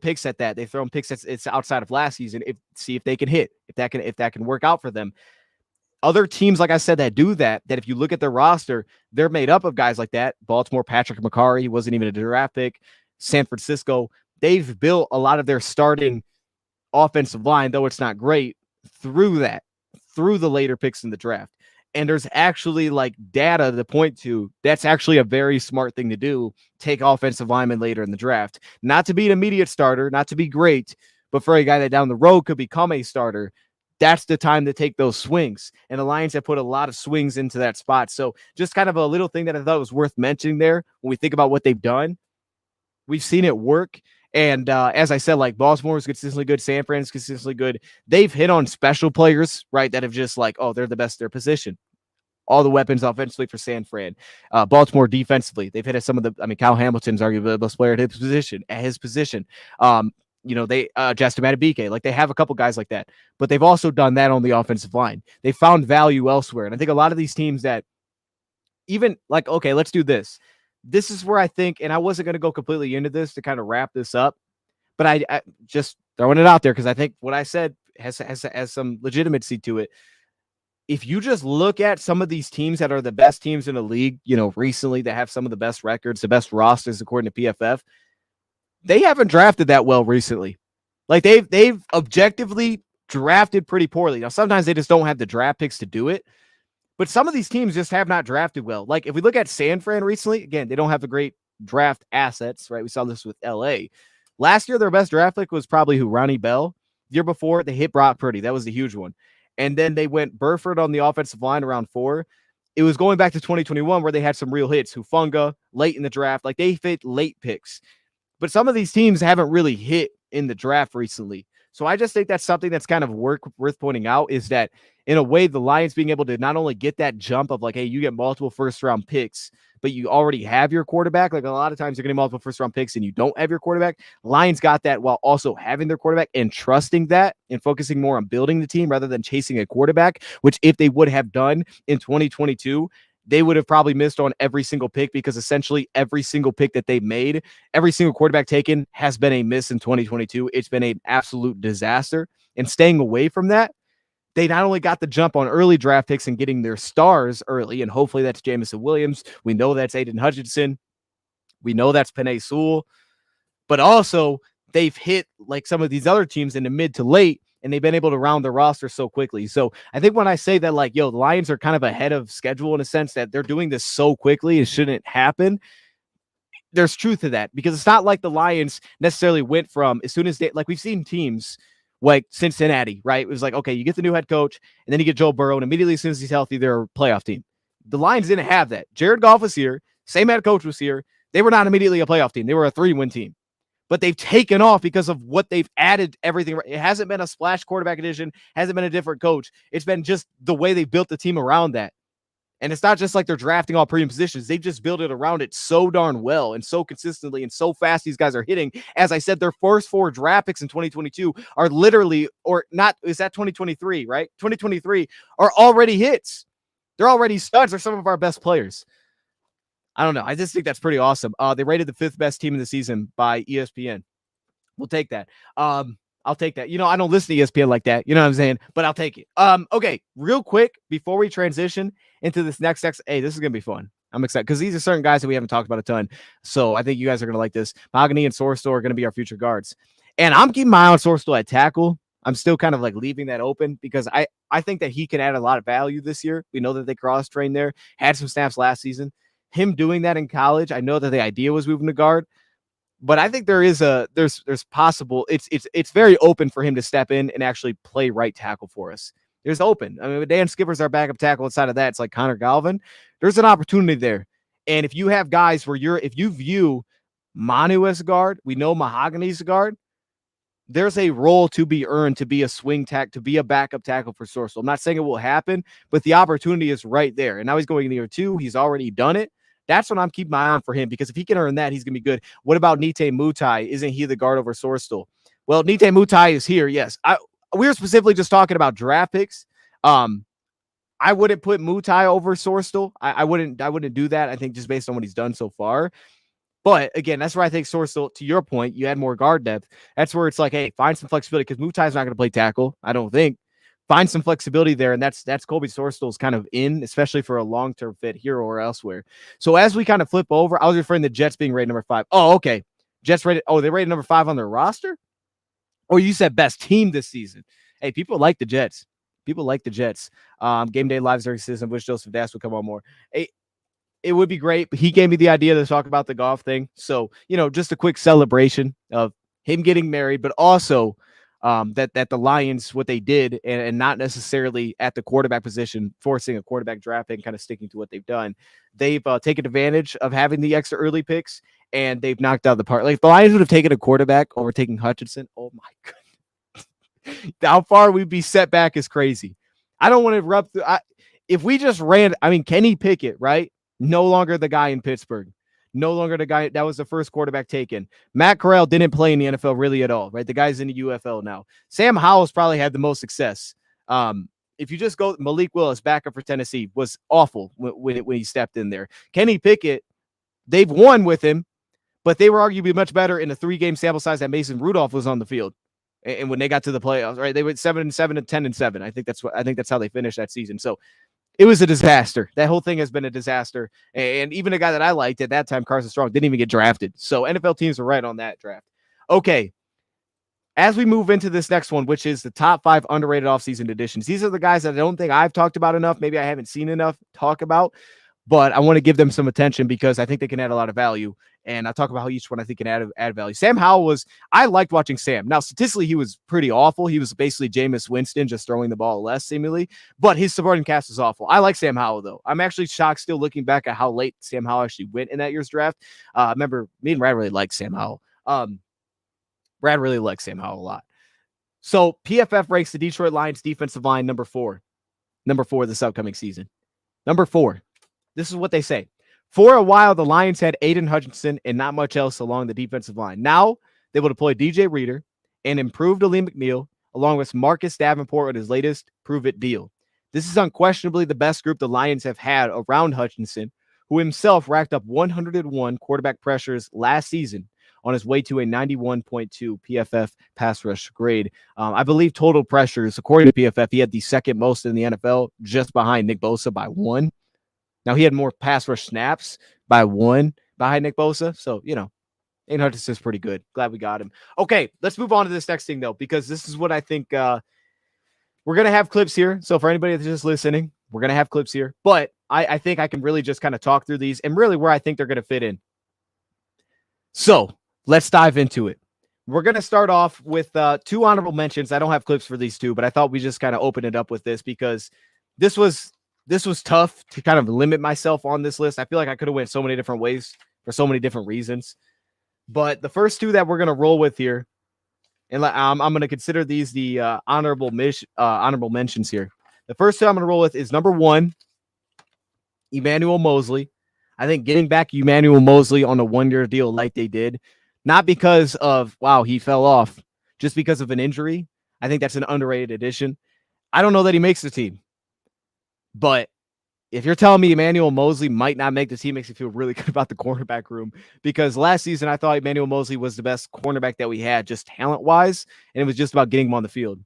S1: picks at that. They've thrown picks it's outside of last season. See if they can hit, if that can work out for them. Other teams, like I said, that do that if you look at their roster, they're made up of guys like that. Baltimore, Patrick McCarry, he wasn't even a draft pick. San Francisco, they've built a lot of their starting offensive line, though it's not great, through the later picks in the draft. And there's actually like data to point to that's actually a very smart thing to do. Take offensive linemen later in the draft, not to be an immediate starter, not to be great, but for a guy that down the road could become a starter. That's the time to take those swings. And the Lions have put a lot of swings into that spot. So just kind of a little thing that I thought was worth mentioning there when we think about what they've done. We've seen it work. And as I said, like Baltimore is consistently good. San Fran is consistently good. They've hit on special players, right, that have just like, oh, they're the best in their position. All the weapons offensively for San Fran. Baltimore defensively, they've hit at some of the, Kyle Hamilton's arguably the best player at his position. They Justin Madubuike, like they have a couple guys like that, but they've also done that on the offensive line. They found value elsewhere. And I think a lot of these teams that even like, okay, let's do this. This is where I think, and I wasn't going to go completely into this to kind of wrap this up, but I just throwing it out there because I think what I said has some legitimacy to it. If you just look at some of these teams that are the best teams in the league, recently that have some of the best records, the best rosters according to PFF, they haven't drafted that well recently. Like they've objectively drafted pretty poorly. Now, sometimes they just don't have the draft picks to do it. But some of these teams just have not drafted well. Like if we look at San Fran recently, again, they don't have the great draft assets, right? We saw this with LA. Last year, their best draft pick was probably Ronnie Bell. The year before, they hit Brock Purdy. That was the huge one. And then they went Burford on the offensive line around 4. It was going back to 2021 where they had some real hits. Hufunga late in the draft. Like they fit late picks. But some of these teams haven't really hit in the draft recently. So I just think that's something that's kind of worth pointing out is that in a way, the Lions being able to not only get that jump of like, hey, you get multiple first-round picks, but you already have your quarterback. Like a lot of times you're getting multiple first-round picks and you don't have your quarterback. Lions got that while also having their quarterback and trusting that and focusing more on building the team rather than chasing a quarterback, which if they would have done in 2022, they would have probably missed on every single pick because essentially every single pick that they made, every single quarterback taken has been a miss in 2022. It's been an absolute disaster. And staying away from that, they not only got the jump on early draft picks and getting their stars early, and hopefully that's Jamison Williams. We know that's Aiden Hutchinson. We know that's Penei Sewell. But also they've hit like some of these other teams in the mid to late, and they've been able to round their roster so quickly. So I think when I say that, like, the Lions are kind of ahead of schedule in a sense that they're doing this so quickly, it shouldn't happen. There's truth to that because it's not like the Lions necessarily went from as soon as like we've seen teams like Cincinnati, right? It was like, okay, you get the new head coach and then you get Joe Burrow and immediately as soon as he's healthy, they're a playoff team. The Lions didn't have that. Jared Goff was here. Same head coach was here. They were not immediately a playoff team. They were a 3-win team. But they've taken off because of what they've added everything. It hasn't been a splash quarterback edition, hasn't been a different coach. It's been just the way they built the team around that. And it's not just like they're drafting all premium positions. They've just built it around it so darn well and so consistently and so fast these guys are hitting. As I said, their first 4 draft picks in 2022 are literally, or not, is that 2023, right? 2023 are already hits. They're already studs. They're some of our best players. I don't know. I just think that's pretty awesome. They rated the 5th best team in the season by ESPN. We'll take that. I'll take that. I don't listen to ESPN like that. You know what I'm saying? But I'll take it. Okay, real quick before we transition into this next section. Hey, this is gonna be fun. I'm excited because these are certain guys that we haven't talked about a ton. So I think you guys are gonna like this. Mahogany and Sorstel are gonna be our future guards, and I'm keeping my eye on Sorstel at tackle. I'm still kind of like leaving that open because I think that he can add a lot of value this year. We know that they cross-trained there, had some snaps last season. Him doing that in college, I know that the idea was moving to guard. But I think there's possible. It's very open for him to step in and actually play right tackle for us. There's open. I mean, Dan Skipper's our backup tackle. Outside of that, it's like Connor Galvin. There's an opportunity there. And if you have guys if you view Manu as a guard, we know Mahogany's a guard. There's a role to be earned to be a swing tack, to be a backup tackle for Sourcewell. I'm not saying it will happen, but the opportunity is right there. And now he's going in year 2. He's already done it. That's what I'm keeping my eye on for him, because if he can earn that, he's going to be good. What about Nite Mutai? Isn't he the guard over Sourcewell? Well, Nite Mutai is here. Yes. We were specifically just talking about draft picks. I wouldn't put Mutai over Sourcewell. I wouldn't do that. I think just based on what he's done so far. But again, that's where I think Sourcewell, to your point, you add more guard depth. That's where it's like, hey, find some flexibility, because Mutai's not going to play tackle, I don't think. Find some flexibility there, and that's Colby Sourcewell's kind of in, especially for a long-term fit here or elsewhere. So as we kind of flip over, I was referring to the Jets being rated number 5. Oh, okay. Jets rated. Oh, they rated number 5 on their roster? Or you said best team this season? Hey, people like the Jets. People like the Jets. Game day lives during season. Wish Joseph Dash would come on more. Hey, it would be great. But he gave me the idea to talk about the golf thing. So, just a quick celebration of him getting married, but also that the Lions, what they did, and not necessarily at the quarterback position, forcing a quarterback draft and kind of sticking to what they've done. They've taken advantage of having the extra early picks, and they've knocked out the park. Like, if the Lions would have taken a quarterback over taking Hutchinson, oh my goodness. How far we'd be set back is crazy. I don't want to rub through. If we just ran, Kenny Pickett, right? No longer the guy in Pittsburgh. No longer the guy. That was the first quarterback taken. Matt Corral didn't play in the NFL really at all, right? The guy's in the UFL now. Sam Howell's probably had the most success. If you just go, Malik Willis, backup for Tennessee, was awful when he stepped in there. Kenny Pickett, they've won with him, but they were arguably much better in a 3-game sample size that Mason Rudolph was on the field. And when they got to the playoffs, right, they went 7-7 and 10-7. I think that's how they finished that season. So it was a disaster. That whole thing has been a disaster. And even a guy that I liked at that time, Carson Strong, didn't even get drafted. So NFL teams were right on that draft. Okay. As we move into this next one, which is the top 5 underrated offseason additions, these are the guys that I don't think I've talked about enough. Maybe I haven't seen enough talk about, but I want to give them some attention because I think they can add a lot of value. And I'll talk about how each one I think can add value. Sam Howell I liked watching Sam. Now, statistically, he was pretty awful. He was basically Jameis Winston, just throwing the ball less, seemingly. But his supporting cast was awful. I like Sam Howell, though. I'm actually shocked still looking back at how late Sam Howell actually went in that year's draft. Remember, me and Brad really liked Sam Howell. Brad really likes Sam Howell a lot. So PFF ranks the Detroit Lions defensive line number 4 this upcoming season. Number 4. This is what they say. For a while, the Lions had Aiden Hutchinson and not much else along the defensive line. Now, they will deploy DJ Reader and improved Aleem McNeil, along with Marcus Davenport with his latest prove-it deal. This is unquestionably the best group the Lions have had around Hutchinson, who himself racked up 101 quarterback pressures last season on his way to a 91.2 PFF pass rush grade. I believe total pressures, according to PFF, he had the second most in the NFL, just behind Nick Bosa by 1. Now, he had more pass rush snaps by 1 behind Nick Bosa. So, Aiden Hutchinson's pretty good. Glad we got him. Okay, let's move on to this next thing, though, because this is what I think we're going to have clips here. So for anybody that's just listening, we're going to have clips here. But I think I can really just kind of talk through these and really where I think they're going to fit in. So let's dive into it. We're going to start off with 2 honorable mentions. I don't have clips for these 2, but I thought we just kind of open it up with this because this was tough to kind of limit myself on this list. I feel like I could have went so many different ways for so many different reasons. But the first 2 that we're going to roll with here, and I'm going to consider these the honorable mentions here. The first 2 I'm going to roll with is number 1, Emmanuel Mosley. I think getting back Emmanuel Mosley on a 1-year deal like they did, not because of, wow, he fell off, just because of an injury. I think that's an underrated addition. I don't know that he makes the team. But if you're telling me Emmanuel Mosley might not make the team, makes me feel really good about the cornerback room, because last season I thought Emmanuel Mosley was the best cornerback that we had, just talent-wise, and it was just about getting him on the field.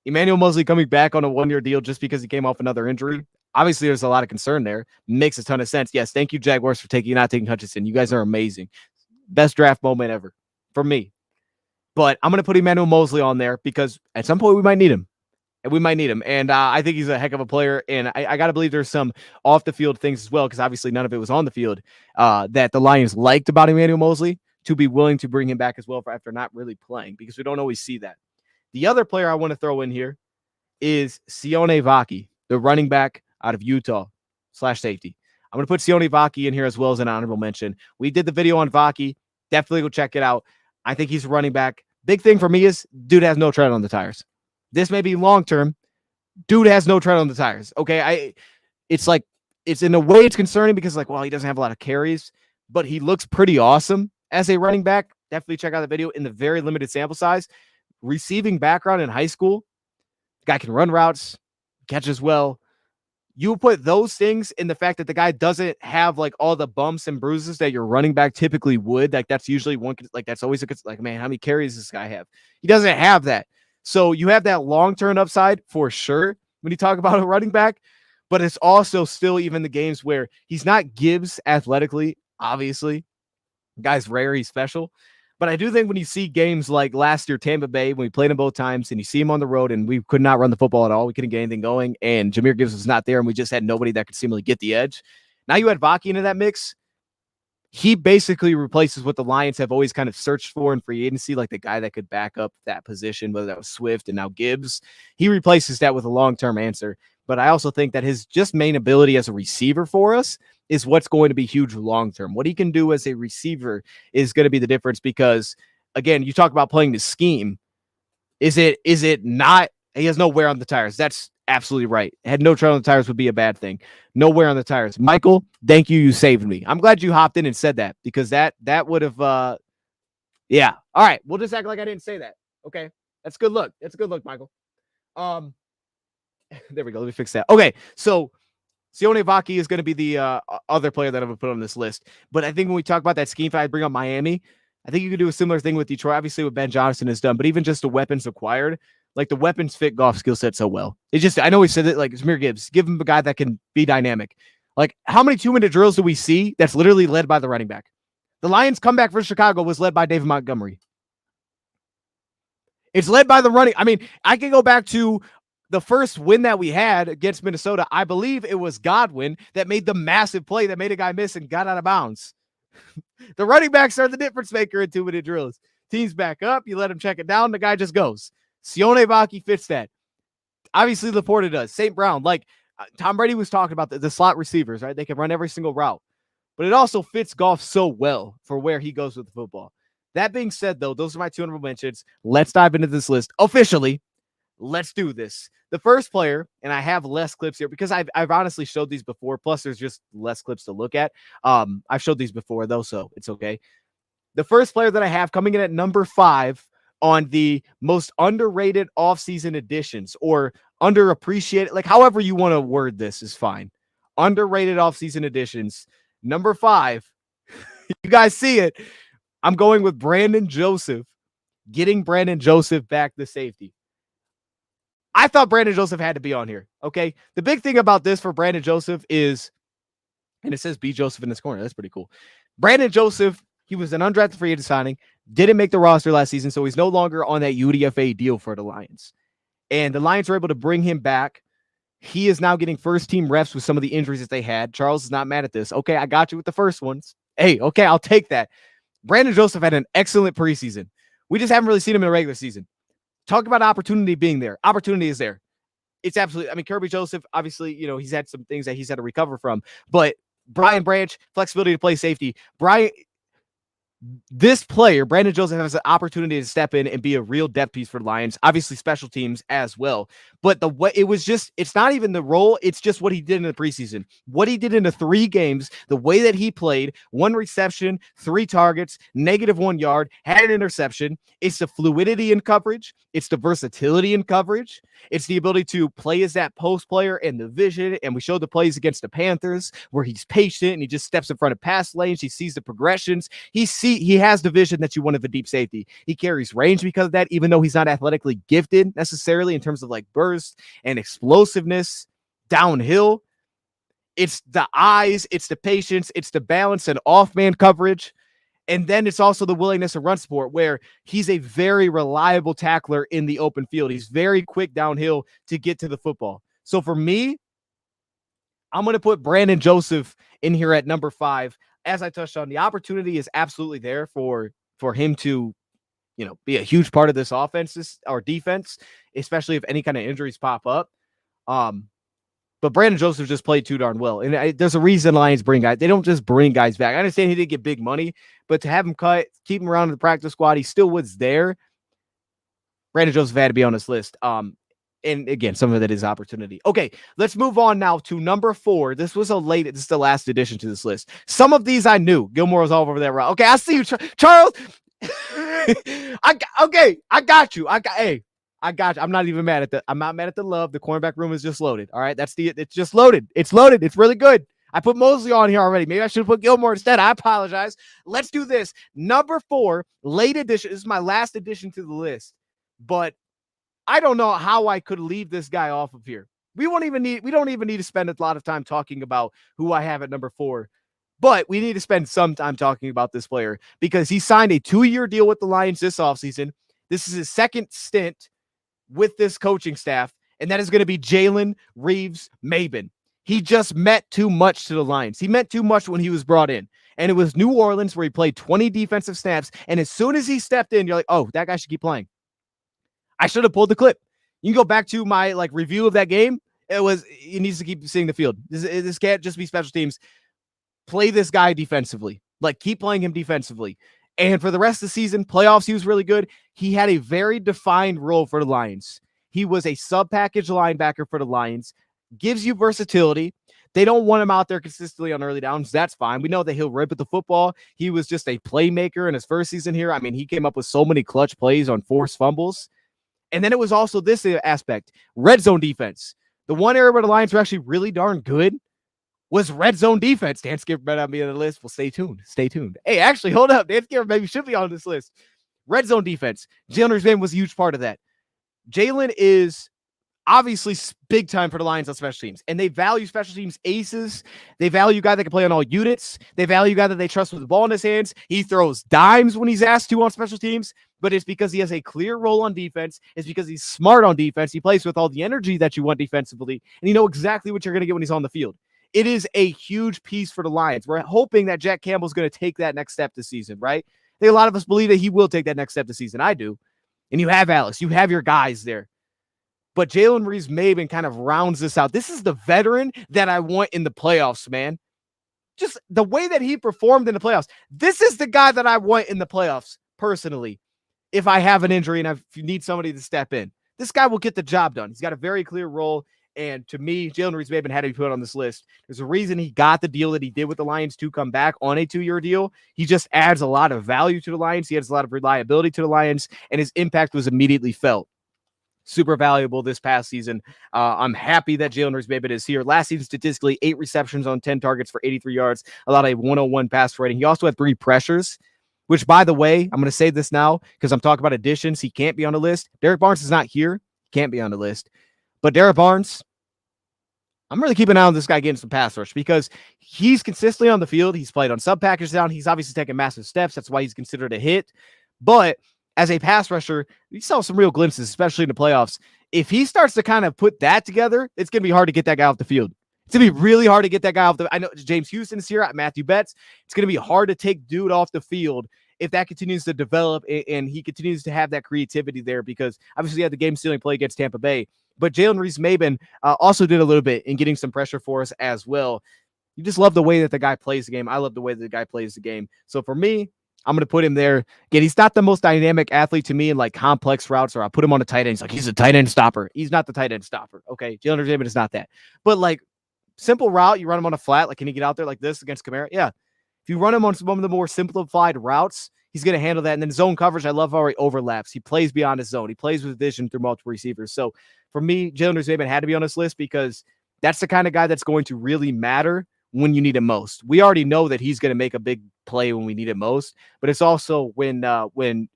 S1: Emmanuel Mosley coming back on a 1-year deal just because he came off another injury, obviously there's a lot of concern there. Makes a ton of sense. Yes, thank you, Jaguars, for not taking Hutchinson. You guys are amazing. Best draft moment ever for me. But I'm going to put Emmanuel Mosley on there because at some point we might need him. And I think he's a heck of a player. And I got to believe there's some off the field things as well, because obviously none of it was on the field, that the Lions liked about Emmanuel Mosley. to be willing to bring him back as well after not really playing, because we don't always see that. The other player I want to throw in here is Sione Vaki, the running back out of Utah / safety. I'm going to put Sione Vaki in here as well as an honorable mention. We did the video on Vaki. Definitely go check it out. I think he's a running back. Big thing for me is dude has no tread on the tires. This may be long-term. Dude has no tread on the tires. Okay, it's in a way it's concerning because well, he doesn't have a lot of carries, but he looks pretty awesome as a running back. Definitely check out the video in the very limited sample size. Receiving background in high school. The guy can run routes, catches well. You put those things in the fact that the guy doesn't have all the bumps and bruises that your running back typically would. That's usually one, that's always a good, man, how many carries does this guy have? He doesn't have that. So you have that long-term upside for sure when you talk about a running back, but it's also still even the games where he's not Gibbs athletically, obviously. The guy's rare, he's special. But I do think when you see games like last year, Tampa Bay, when we played him both times, and you see him on the road, and we could not run the football at all. We couldn't get anything going, and Jahmyr Gibbs was not there, and we just had nobody that could seemingly get the edge. Now you add Vaki into that mix. He basically replaces what the Lions have always kind of searched for in free agency, the guy that could back up that position, whether that was Swift and now Gibbs. He replaces that with a long-term answer. But I also think that his just main ability as a receiver for us is what's going to be huge long-term. What he can do as a receiver is going to be the difference because, again, you talk about playing the scheme. Is it not? He has no wear on the tires. That's absolutely right. Had no tread on the tires would be a bad thing. No wear on the tires. Michael, thank you. You saved me. I'm glad you hopped in and said that because that would have, yeah. All right. We'll just act like I didn't say that. Okay. That's a good look. That's a good look, Michael. There we go. Let me fix that. Okay. So Sione Vaki is going to be the other player that I'm going to put on this list. But I think when we talk about that scheme, if I bring up Miami, I think you could do a similar thing with Detroit. Obviously, what Ben Johnson has done, but even just the weapons acquired, the weapons fit Goff's skill set so well. It's just, I know we said that, Jahmyr Gibbs, give him a guy that can be dynamic. How many 2-minute drills do we see that's literally led by the running back? The Lions' comeback for Chicago was led by David Montgomery. It's led by the running. I mean, I can go back to the first win that we had against Minnesota. I believe it was Godwin that made the massive play that made a guy miss and got out of bounds. The running backs are the difference maker in 2-minute drills. Teams back up, you let him check it down, the guy just goes. Sione Vaki fits that. Obviously, Laporta does. St. Brown, Tom Brady was talking about the slot receivers, right? They can run every single route. But it also fits Goff so well for where he goes with the football. That being said, though, those are my 2 honorable mentions. Let's dive into this list officially. Let's do this. The first player, and I have less clips here because I've honestly showed these before. Plus, there's just less clips to look at. I've showed these before, though, so it's okay. The first player that I have coming in at number 5 on the most underrated offseason additions or underappreciated, however you want to word this is fine. Underrated offseason additions. Number 5, you guys see it. I'm going with Brandon Joseph. Getting Brandon Joseph back the safety. I thought Brandon Joseph had to be on here, okay? The big thing about this for Brandon Joseph is, and it says B. Joseph in this corner. That's pretty cool. Brandon Joseph, he was an undrafted free agent signing, didn't make the roster last season, so he's no longer on that UDFA deal for the Lions. And the Lions were able to bring him back. He is now getting first-team reps with some of the injuries that they had. Charles is not mad at this. Okay, I got you with the first ones. Hey, okay, I'll take that. Brandon Joseph had an excellent preseason. We just haven't really seen him in a regular season. Talk about opportunity being there. Opportunity is there. It's absolutely, I mean, Kirby Joseph, obviously, he's had some things that he's had to recover from, but Brian Branch, flexibility to play safety. This player, Brandon Joseph, has an opportunity to step in and be a real depth piece for the Lions. Obviously, special teams as well. But the way it's not even the role. It's just what he did in the preseason. What he did in the 3 games, the way that he played, 1 reception, 3 targets, -1 yard, had an interception. It's the fluidity in coverage. It's the versatility in coverage. It's the ability to play as that post player and the vision. And we showed the plays against the Panthers where he's patient and he just steps in front of pass lanes. He sees the progressions. He has the vision that you want of a deep safety. He carries range because of that, even though he's not athletically gifted necessarily in terms of burst and explosiveness downhill. It's the eyes, it's the patience, it's the balance and off-man coverage. And then it's also the willingness to run support where he's a very reliable tackler in the open field. He's very quick downhill to get to the football. So for me, I'm going to put Brandon Joseph in here at number 5. as I touched on, the opportunity is absolutely there for him to, be a huge part of this offense or defense, especially if any kind of injuries pop up. But Brandon Joseph just played too darn well. And there's a reason Lions bring guys. They don't just bring guys back. I understand he didn't get big money, but to have him cut, keep him around in the practice squad, he still was there. Brandon Joseph had to be on this list. And again, some of that is opportunity. Okay, let's move on now to number 4. This is the last addition to this list. Some of these I knew. Gilmore was all over that route. Okay, I see you, Charles. I got you. I got you. I'm not even mad at I'm not mad at the love. The cornerback room is just loaded. All right. It's just loaded. It's loaded. It's really good. I put Mosley on here already. Maybe I should have put Gilmore instead. I apologize. Let's do this. Number 4, late addition. This is my last addition to the list, but I don't know how I could leave this guy off of here. We don't even need to spend a lot of time talking about who I have at number 4. But we need to spend some time talking about this player because he signed a 2-year deal with the Lions this offseason. This is his second stint with this coaching staff, and that is going to be Jalen Reeves-Maybin. He just meant too much to the Lions. He meant too much when he was brought in. And it was New Orleans where he played 20 defensive snaps, and as soon as he stepped in, you're like, oh, that guy should keep playing. I should have pulled the clip. You can go back to my review of that game. He needs to keep seeing the field. This can't just be special teams. Play this guy defensively. Keep playing him defensively. And for the rest of the season, playoffs, he was really good. He had a very defined role for the Lions. He was a sub-package linebacker for the Lions. Gives you versatility. They don't want him out there consistently on early downs. That's fine. We know that he'll rip at the football. He was just a playmaker in his first season here. I mean, he came up with so many clutch plays on forced fumbles. And then it was also this aspect, red zone defense. The one area where the Lions were actually really darn good was red zone defense. Dan Skipper better not be on the list. Well, stay tuned. Stay tuned. Hey, actually, hold up. Dan Skipper maybe should be on this list. Red zone defense. Jalen Reeves-Maybin was a huge part of that. Jalen is obviously big time for the Lions on special teams, and they value special teams aces. They value a guy that can play on all units. They value a guy that they trust with the ball in his hands. He throws dimes when he's asked to on special teams, but it's because he has a clear role on defense. It's because he's smart on defense. He plays with all the energy that you want defensively, and you know exactly what you're going to get when he's on the field. It is a huge piece for the Lions. We're hoping that Jack Campbell's going to take that next step this season, right? I think a lot of us believe that he will take that next step this season. I do. And you have Alex. You have your guys there. But Jalen Reeves-Maybin kind of rounds this out. This is the veteran that I want in the playoffs, man. Just the way that he performed in the playoffs. This is the guy that I want in the playoffs, personally, if I have an injury and if you need somebody to step in. This guy will get the job done. He's got a very clear role. And to me, Jalen Reeves-Maybin had to be put on this list. There's a reason he got the deal that he did with the Lions to come back on a 2-year deal. He just adds a lot of value to the Lions. He adds a lot of reliability to the Lions, and his impact was immediately felt. Super valuable this past season. I'm happy that Jalen Reeves-Maybin is here. Last season, statistically, 8 receptions on 10 targets for 83 yards, allowed a 101 pass rating. He also had 3 pressures, which, by the way, I'm going to say this now because I'm talking about additions. He can't be on the list. Derek Barnes is not here. Can't be on the list. But Derek Barnes, I'm really keeping an eye on this guy getting some pass rush because he's consistently on the field. He's played on sub-package down. He's obviously taking massive steps. That's why he's considered a hit. But as a pass rusher, you saw some real glimpses, especially in the playoffs. If he starts to kind of put that together, it's going to be hard to get that guy off the field. It's going to be really hard to get that guy off the. I know James Houston's here, Matthew Betts. It's going to be hard to take dude off the field if that continues to develop and he continues to have that creativity there because obviously he had the game-stealing play against Tampa Bay. But Jalen Reeves-Maybin also did a little bit in getting some pressure for us as well. You just love the way that the guy plays the game. I love the way that the guy plays the game. So for me, I'm going to put him there. Again, he's not the most dynamic athlete to me in complex routes, or I put him on a tight end. He's like, he's a tight end stopper. He's not the tight end stopper. Okay. Jalen Reeves-Maybin is not that. But simple route, you run him on a flat. Can he get out there like this against Kamara? Yeah. If you run him on some of the more simplified routes, he's going to handle that. And then zone coverage, I love how he overlaps. He plays beyond his zone. He plays with vision through multiple receivers. So for me, Jalen Reeves-Maybin had to be on this list because that's the kind of guy that's going to really matter when you need him most. We already know that he's going to make a big play when we need it most, but it's also when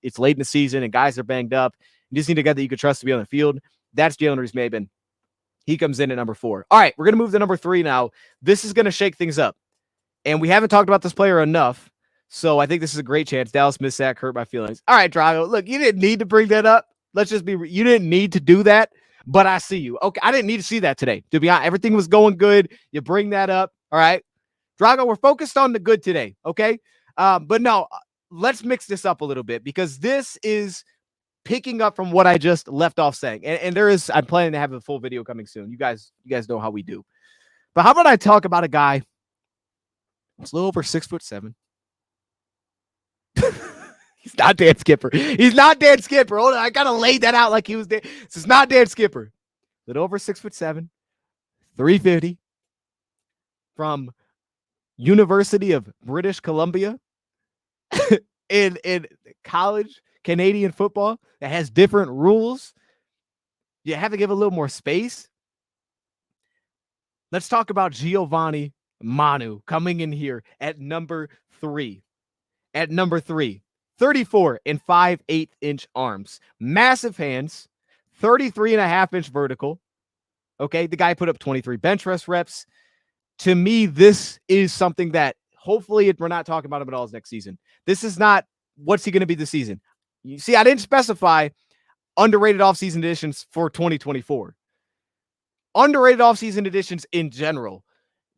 S1: it's late in the season and guys are banged up, you just need a guy that you can trust to be on the field. That's Jalen Reeves-Maybin. He comes in at number 4. All right, we're going to move to number 3 now. This is going to shake things up, and we haven't talked about this player enough, so I think this is a great chance. Dallas missed sack, hurt my feelings. All right, Drago, look, you didn't need to bring that up. You didn't need to do that, but I see you. Okay, I didn't need to see that today. To be honest, everything was going good. You bring that up. All right. Drago, we're focused on the good today, okay? But no, let's mix this up a little bit because this is picking up from what I just left off saying. And I'm planning to have a full video coming soon. You guys know how we do. But how about I talk about a guy who's a little over 6'7". He's not Dan Skipper. He's not Dan Skipper. Hold on, I gotta lay that out like he was Dan. This is not Dan Skipper. A little over 6'7", 350 from University of British Columbia in college Canadian football that has different rules. You have to give a little more space. Let's talk about Giovanni Manu coming in here at number 3. At number 3, 34 and 5/8" arms, massive hands, 33.5" vertical. Okay, the guy put up 23 bench press reps. To me, this is something that hopefully we're not talking about him at all next season. This is not what's he going to be this season. You see, I didn't specify underrated offseason additions for 2024. Underrated offseason additions in general.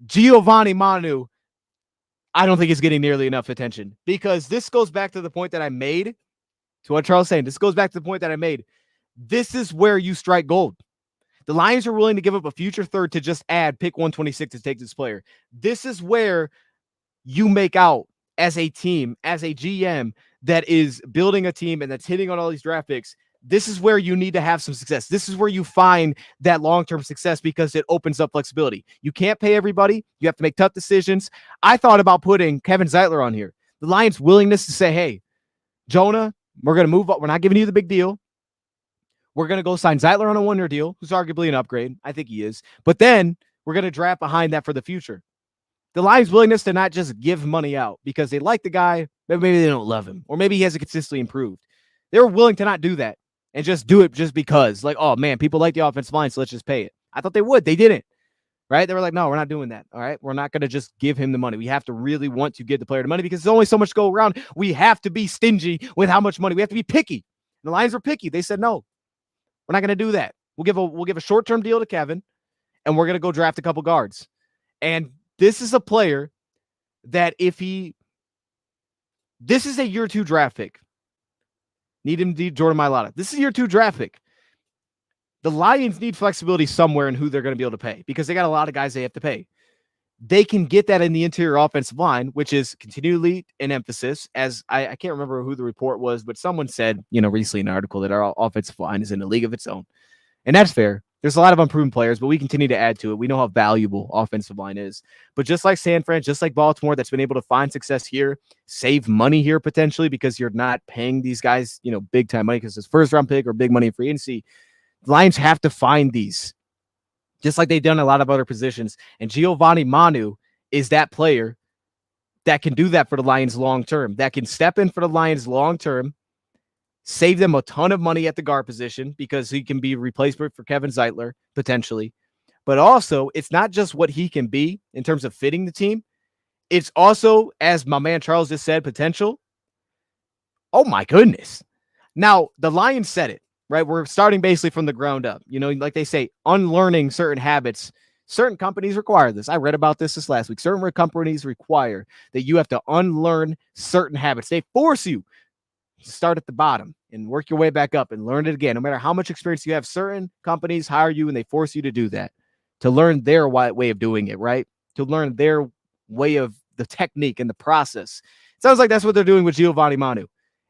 S1: Giovanni Manu, I don't think he's getting nearly enough attention because this goes back to the point that I made, to what Charles is saying. This goes back to the point that I made. This is where you strike gold. The Lions are willing to give up a future third to just add pick 126 to take this player. This is where you make out as a team, as a GM that is building a team and that's hitting on all these draft picks. This is where you need to have some success. This is where you find that long-term success because it opens up flexibility. You can't pay everybody. You have to make tough decisions. I thought about putting Kevin Zeitler on here. The Lions' willingness to say, hey, Jonah, we're going to move up. We're not giving you the big deal. We're going to go sign Zeitler on a one-year deal, who's arguably an upgrade. I think he is. But then we're going to draft behind that for the future. The Lions' willingness to not just give money out because they like the guy, but maybe they don't love him, or maybe he hasn't consistently improved. They were willing to not do that and just do it just because. Like, oh, man, people like the offensive line, so let's just pay it. I thought they would. They didn't. Right? They were like, no, we're not doing that. All right? We're not going to just give him the money. We have to really want to give the player the money because there's only so much to go around. We have to be stingy with how much money. We have to be picky. And the Lions were picky. They said, no, we're not going to do that. We'll give a short-term deal to Kevin, and we're going to go draft a couple guards. And this is a player that this is a year 2 draft pick. Need him to Jordan Mailata. This is a year 2 draft pick. The Lions need flexibility somewhere in who they're going to be able to pay because they got a lot of guys they have to pay. They can get that in the interior offensive line, which is continually an emphasis. As I can't remember who the report was, but someone said, recently in an article that our offensive line is in a league of its own. And that's fair. There's a lot of unproven players, but we continue to add to it. We know how valuable offensive line is. But just like San Fran, just like Baltimore, that's been able to find success here, save money here potentially because you're not paying these guys, big time money because it's first round pick or big money in free agency. The Lions have to find these, just like they've done a lot of other positions. And Giovanni Manu is that player that can do that for the Lions long term, that can step in for the Lions long term, save them a ton of money at the guard position because he can be a replacement for Kevin Zeitler potentially. But also, it's not just what he can be in terms of fitting the team. It's also, as my man Charles just said, potential. Oh my goodness. Now, the Lions said it, right? We're starting basically from the ground up. Like they say, unlearning certain habits. Certain companies require this. I read about this last week. Certain companies require that you have to unlearn certain habits. They force you to start at the bottom and work your way back up and learn it again. No matter how much experience you have, certain companies hire you and they force you to do that, to learn their way of doing it, right? To learn their way of the technique and the process. It sounds like that's what they're doing with Giovanni Manu.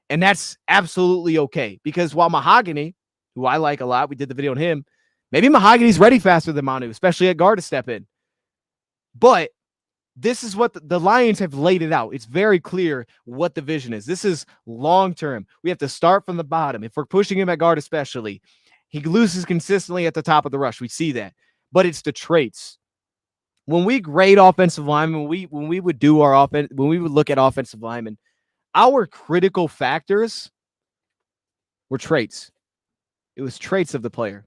S1: And that's absolutely okay because while Mahogany, who I like a lot, we did the video on him, maybe Mahogany's ready faster than Manu, especially at guard to step in. But this is what the Lions have laid it out. It's very clear what the vision is. This is long-term. We have to start from the bottom. If we're pushing him at guard especially, he loses consistently at the top of the rush. We see that. But it's the traits. When we grade offensive linemen, when we would do our offense, when we would look at offensive linemen, our critical factors were traits. It was traits of the player.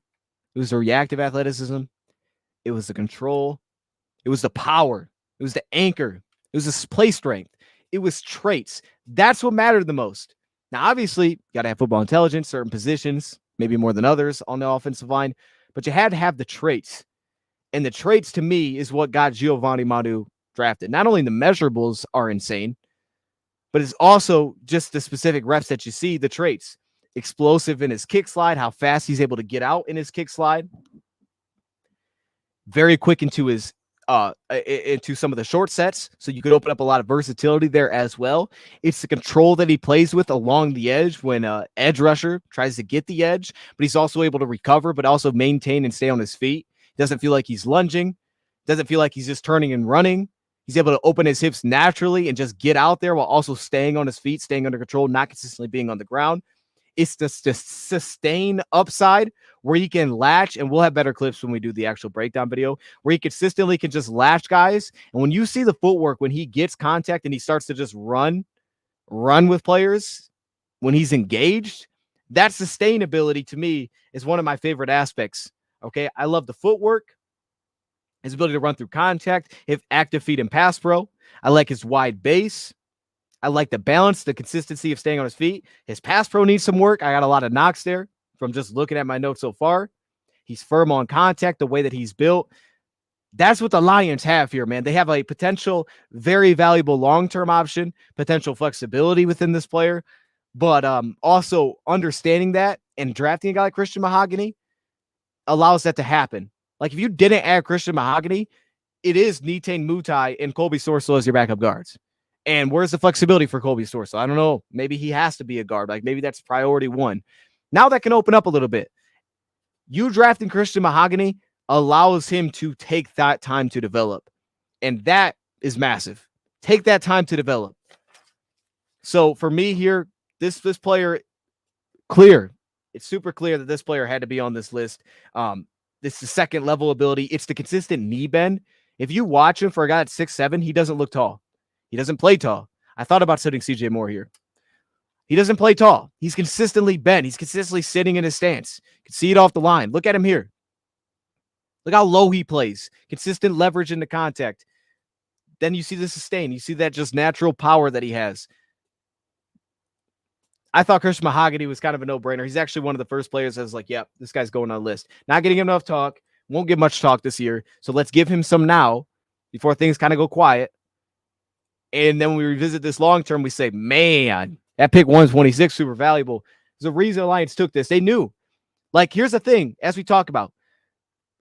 S1: It was the reactive athleticism. It was the control. It was the power. It was the anchor. It was the play strength. It was traits. That's what mattered the most. Now, obviously, you got to have football intelligence, certain positions, maybe more than others on the offensive line, but you had to have the traits. And the traits, to me, is what got Giovanni Manu drafted. Not only the measurables are insane, but it's also just the specific reps that you see, the traits. Explosive in his kick slide, how fast he's able to get out in his kick slide. Very quick into his into some of the short sets, so you could open up a lot of versatility there as well. It's the control that he plays with along the edge when edge rusher tries to get the edge, but he's also able to recover, but also maintain and stay on his feet. Doesn't feel like he's lunging. Doesn't feel like he's just turning and running. He's able to open his hips naturally and just get out there while also staying on his feet, staying under control, not consistently being on the ground. It's the sustain upside where he can latch, and we'll have better clips when we do the actual breakdown video, where he consistently can just latch guys. And when you see the footwork, when he gets contact and he starts to just run with players, when he's engaged, that sustainability to me is one of my favorite aspects. Okay, I love the footwork, his ability to run through contact, his active feet and pass pro. I like his wide base. I like the balance, the consistency of staying on his feet. His pass pro needs some work. I got a lot of knocks there from just looking at my notes so far. He's firm on contact, the way that he's built. That's what the Lions have here, man. They have a potential, very valuable long-term option, potential flexibility within this player, but also understanding that and drafting a guy like Christian Mahogany allows that to happen. Like if you didn't add Christian Mahogany, it is Nitain Mutai and Colby Sorsel as your backup guards. And where's the flexibility for Colby Sorsel? I don't know. Maybe he has to be a guard. Like maybe that's priority one. Now that can open up a little bit. You drafting Christian Mahogany allows him to take that time to develop. And that is massive. Take that time to develop. So for me here, this player, clear. It's super clear that this player had to be on this list. This is the second level ability. It's the consistent knee bend. If you watch him for a guy at 6'7", he doesn't look tall. He doesn't play tall. I thought about sitting CJ Moore here. He doesn't play tall. He's consistently bent. He's consistently sitting in his stance. You can see it off the line. Look at him here. Look how low he plays. Consistent leverage into contact. Then you see the sustain. You see that just natural power that he has. I thought Christian Mahogany was kind of a no-brainer. He's actually one of the first players that was like, yep, this guy's going on the list. Not getting enough talk. Won't get much talk this year. So let's give him some now before things kind of go quiet. And then when we revisit this long-term, we say, man, that pick 126, super valuable. There's a reason the Lions took this. They knew. Like, here's the thing, as we talk about.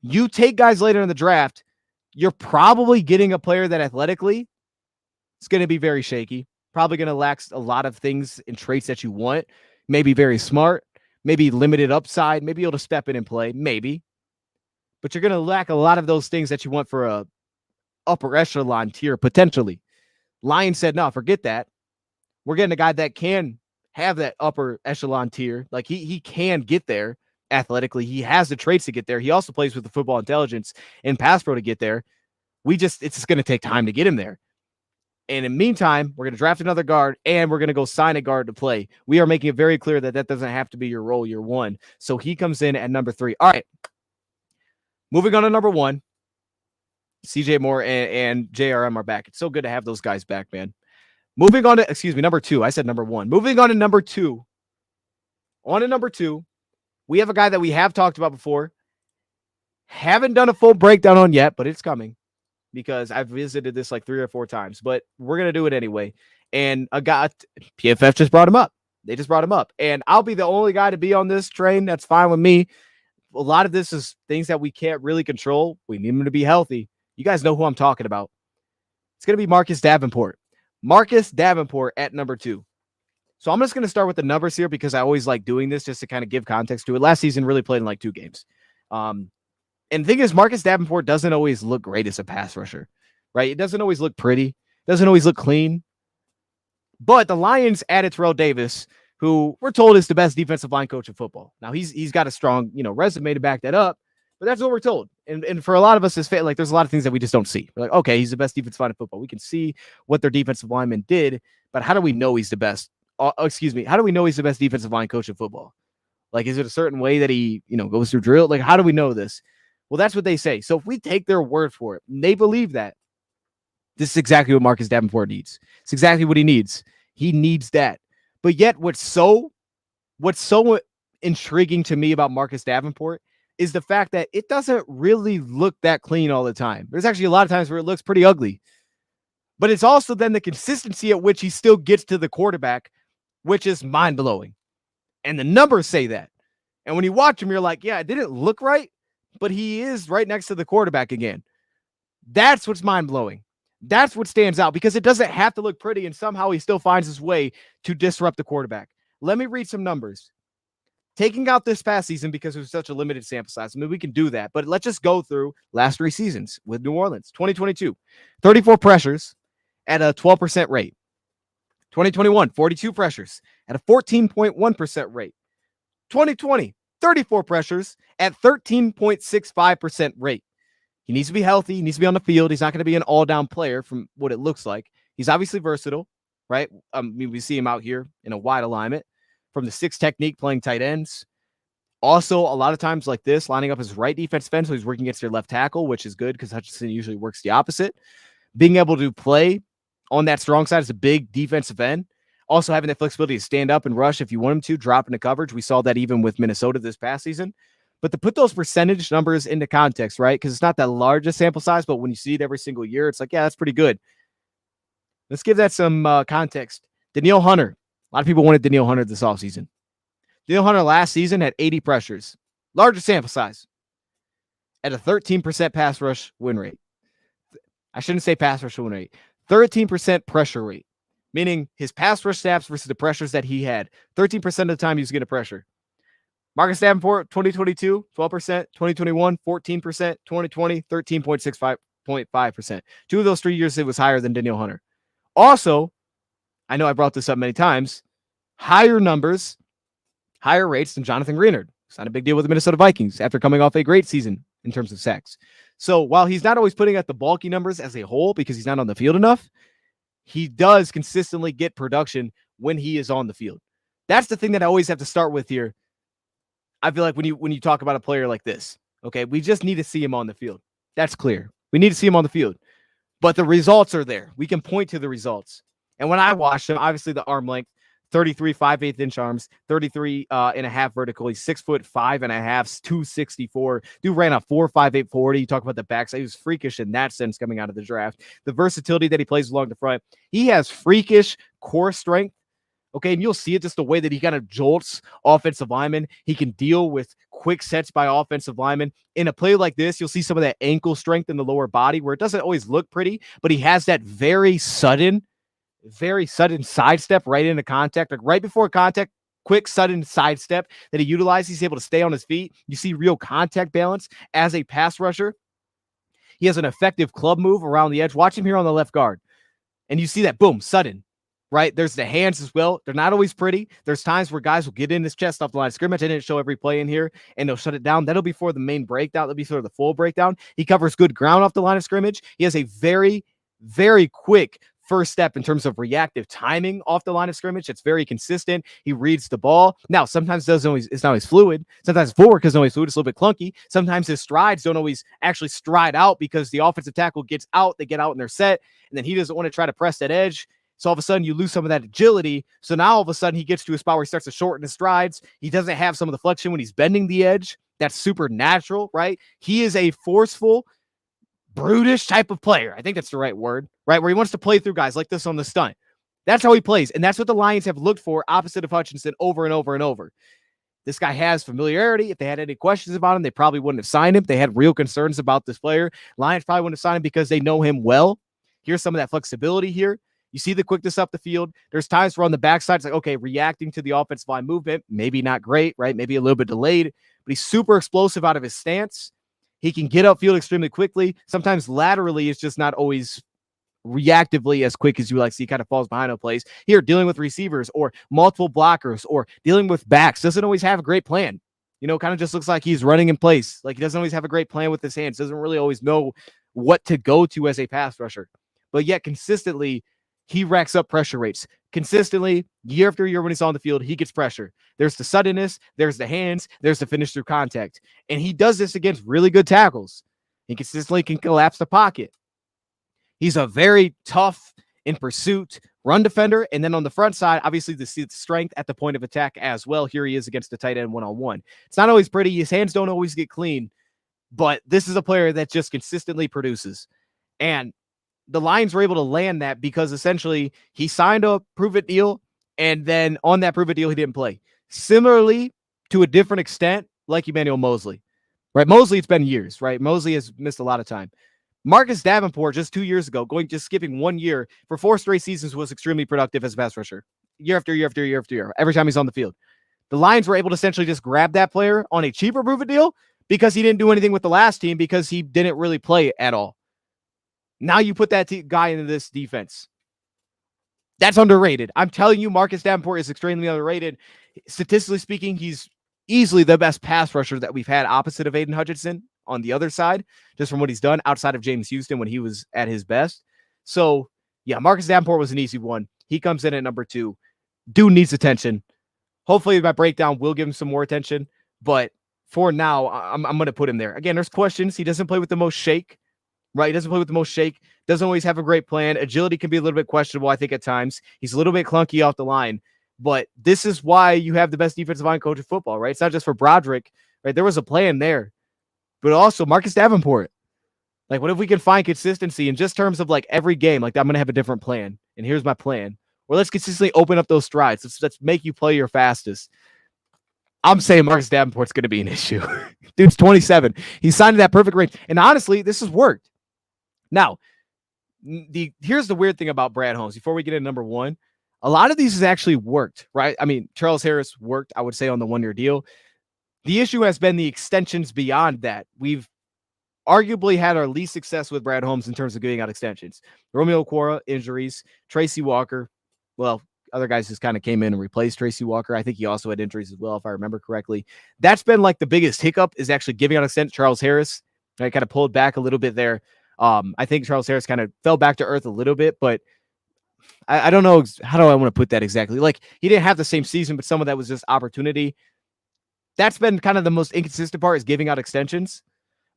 S1: You take guys later in the draft, you're probably getting a player that athletically is going to be very shaky. Probably going to lack a lot of things and traits that you want. Maybe very smart. Maybe limited upside. Maybe able to step in and play. Maybe. But you're going to lack a lot of those things that you want for a upper echelon tier, potentially. Lions said, no, forget that. We're getting a guy that can have that upper echelon tier. Like he can get there athletically. He has the traits to get there. He also plays with the football intelligence and pass pro to get there. It's just going to take time to get him there. And in the meantime, we're going to draft another guard and we're going to go sign a guard to play. We are making it very clear that that doesn't have to be your role year one. So he comes in at number 3. All right. Moving on to number 1. CJ Moore and JRM are back. It's so good to have those guys back, man. Moving on to, number 2. I said number 1. Moving on to number 2. On to number 2, we have a guy that we have talked about before. Haven't done a full breakdown on yet, but it's coming because I've visited this like 3 or 4 times, but we're going to do it anyway. And a guy, PFF just brought him up. They just brought him up. And I'll be the only guy to be on this train. That's fine with me. A lot of this is things that we can't really control. We need him to be healthy. You guys know who I'm talking about. It's going to be Marcus Davenport. Marcus Davenport at number 2. So I'm just going to start with the numbers here because I always like doing this just to kind of give context to it. Last season really played in like 2 games. And the thing is, Marcus Davenport doesn't always look great as a pass rusher, right? It doesn't always look pretty. Doesn't always look clean. But the Lions added Terrell Davis, who we're told is the best defensive line coach in football. Now he's got a strong, resume to back that up. But that's what we're told. And for a lot of us, like there's a lot of things that we just don't see. We're like, okay, he's the best defensive line in football. We can see what their defensive lineman did, but how do we know he's the best? How do we know he's the best defensive line coach in football? Like, is it a certain way that he, goes through drill? Like, how do we know this? Well, that's what they say. So if we take their word for it, and they believe that, this is exactly what Marcus Davenport needs. It's exactly what he needs. He needs that. But yet, what's so intriguing to me about Marcus Davenport is the fact that it doesn't really look that clean all the time. There's actually a lot of times where it looks pretty ugly. But it's also then the consistency at which he still gets to the quarterback, which is mind-blowing. And the numbers say that. And when you watch him, you're like, yeah, it didn't look right, but he is right next to the quarterback again. That's what's mind-blowing. That's what stands out, because it doesn't have to look pretty, and somehow he still finds his way to disrupt the quarterback. Let me read some numbers. Taking out this past season because it was such a limited sample size. I mean, we can do that, but let's just go through last 3 seasons with New Orleans. 2022, 34 pressures at a 12% rate. 2021, 42 pressures at a 14.1% rate. 2020, 34 pressures at 13.65% rate. He needs to be healthy. He needs to be on the field. He's not going to be an all-down player from what it looks like. He's obviously versatile, right? We see him out here in a wide alignment from the 6 technique playing tight ends. Also, a lot of times like this, lining up his right defensive end, so he's working against your left tackle, which is good because Hutchinson usually works the opposite. Being able to play on that strong side is a big defensive end. Also having the flexibility to stand up and rush if you want him to, drop into coverage. We saw that even with Minnesota this past season. But to put those percentage numbers into context, right? Because it's not the largest sample size, but when you see it every single year, it's like, yeah, that's pretty good. Let's give that some context. Danielle Hunter. A lot of people wanted Danielle Hunter this offseason. Danielle Hunter last season had 80 pressures. Largest sample size. At a 13% pass rush win rate. I shouldn't say pass rush win rate. 13% pressure rate. Meaning his pass rush snaps versus the pressures that he had. 13% of the time he was getting a pressure. Marcus Davenport, 2022, 12%, 2021, 14%, 2020, 13.65.5%. 2 of those 3 years, it was higher than Danielle Hunter. Also, I know I brought this up many times, higher numbers, higher rates than Jonathan Greenard. It's not a big deal with the Minnesota Vikings after coming off a great season in terms of sacks. So while he's not always putting out the bulky numbers as a whole because he's not on the field enough, he does consistently get production when he is on the field. That's the thing that I always have to start with here. I feel like when you talk about a player like this, okay, we just need to see him on the field. That's clear. We need to see him on the field. But the results are there. We can point to the results. And when I watched him, obviously the arm length, 33 5/8 inch arms, 33 and a half vertical. He's 6'5", 264. Dude ran a 4.58 40. You talk about the backside. He was freakish in that sense coming out of the draft. The versatility that he plays along the front. He has freakish core strength. Okay, and you'll see it just the way that he kind of jolts offensive linemen. He can deal with quick sets by offensive linemen. In a play like this, you'll see some of that ankle strength in the lower body where it doesn't always look pretty, but he has that very sudden sidestep right into contact, like right before contact, quick, sudden sidestep that he utilizes. He's able to stay on his feet. You see real contact balance as a pass rusher. He has an effective club move around the edge. Watch him here on the left guard. And you see that, boom, sudden. Right? There's the hands as well. They're not always pretty. There's times where guys will get in his chest off the line of scrimmage. I didn't show every play in here, and they'll shut it down. That'll be for the main breakdown. That'll be sort of the full breakdown. He covers good ground off the line of scrimmage. He has a very, very quick first step in terms of reactive timing off the line of scrimmage. It's very consistent. He reads the ball. Now, sometimes it's not always fluid. Sometimes forward isn't always fluid. It's a little bit clunky. Sometimes his strides don't always actually stride out because the offensive tackle gets out. They get out and they're set, and then he doesn't want to try to press that edge. So all of a sudden you lose some of that agility. So now all of a sudden he gets to a spot where he starts to shorten his strides. He doesn't have some of the flexion when he's bending the edge. That's super natural, right? He is a forceful, brutish type of player. I think that's the right word, right? Where he wants to play through guys like this on the stunt. That's how he plays. And that's what the Lions have looked for opposite of Hutchinson over and over and over. This guy has familiarity. If they had any questions about him, they probably wouldn't have signed him. They had real concerns about this player. Lions probably wouldn't have signed him because they know him well. Here's some of that flexibility here. You see the quickness up the field. There's times where on the backside, it's like, okay, reacting to the offensive line movement, maybe not great, right? Maybe a little bit delayed, but he's super explosive out of his stance. He can get upfield extremely quickly. Sometimes laterally, it's just not always reactively as quick as you like see. He kind of falls behind on plays. Here, dealing with receivers or multiple blockers or dealing with backs, doesn't always have a great plan. You know, kind of just looks like he's running in place. Like he doesn't always have a great plan with his hands. Doesn't really always know what to go to as a pass rusher. But yet consistently, he racks up pressure rates. Consistently, year after year when he's on the field, he gets pressure. There's the suddenness, there's the hands, there's the finish through contact. And he does this against really good tackles. He consistently can collapse the pocket. He's a very tough in pursuit run defender. And then on the front side, obviously the strength at the point of attack as well. Here he is against the tight end one-on-one. It's not always pretty. His hands don't always get clean, but this is a player that just consistently produces. And the Lions were able to land that because essentially he signed a prove-it deal, and then on that prove-it deal, he didn't play. Similarly, to a different extent, like Emmanuel Mosley, right? Mosley, it's been years, right? Mosley has missed a lot of time. Marcus Davenport, just 2 years ago, skipping 1 year for 4 straight seasons, was extremely productive as a pass rusher, year after year after year after year, every time he's on the field. The Lions were able to essentially just grab that player on a cheaper prove-it deal because he didn't do anything with the last team because he didn't really play at all. Now you put that guy into this defense. That's underrated. I'm telling you, Marcus Davenport is extremely underrated. Statistically speaking, he's easily the best pass rusher that we've had opposite of Aiden Hutchinson on the other side, just from what he's done outside of James Houston when he was at his best. So, yeah, Marcus Davenport was an easy one. He comes in at number 2. Dude needs attention. Hopefully my breakdown will give him some more attention, but for now, I'm going to put him there. Again, there's questions. He doesn't play with the most shake, right? He doesn't play with the most shake. Doesn't always have a great plan. Agility can be a little bit questionable, I think, at times. He's a little bit clunky off the line, but this is why you have the best defensive line coach in football, right? It's not just for Broderick, right? There was a plan there, but also Marcus Davenport. Like, what if we can find consistency in just terms of like every game? Like, I'm going to have a different plan, and here's my plan. Or let's consistently open up those strides. Let's make you play your fastest. I'm saying Marcus Davenport's going to be an issue. Dude's 27. He signed in that perfect range. And honestly, this has worked. Now, here's the weird thing about Brad Holmes. Before we get into number 1, a lot of these has actually worked, right? I mean, Charles Harris worked, I would say, on the 1-year deal. The issue has been the extensions beyond that. We've arguably had our least success with Brad Holmes in terms of giving out extensions. Romeo Okwara, injuries. Tracy Walker, well, other guys just kind of came in and replaced Tracy Walker. I think he also had injuries as well, if I remember correctly. That's been like the biggest hiccup, is actually giving out extensions. Charles Harris, I kind of pulled back a little bit there. I think Charles Harris kind of fell back to earth a little bit, but I don't know. How do I want to put that exactly? Like, he didn't have the same season, but some of that was just opportunity. That's been kind of the most inconsistent part, is giving out extensions.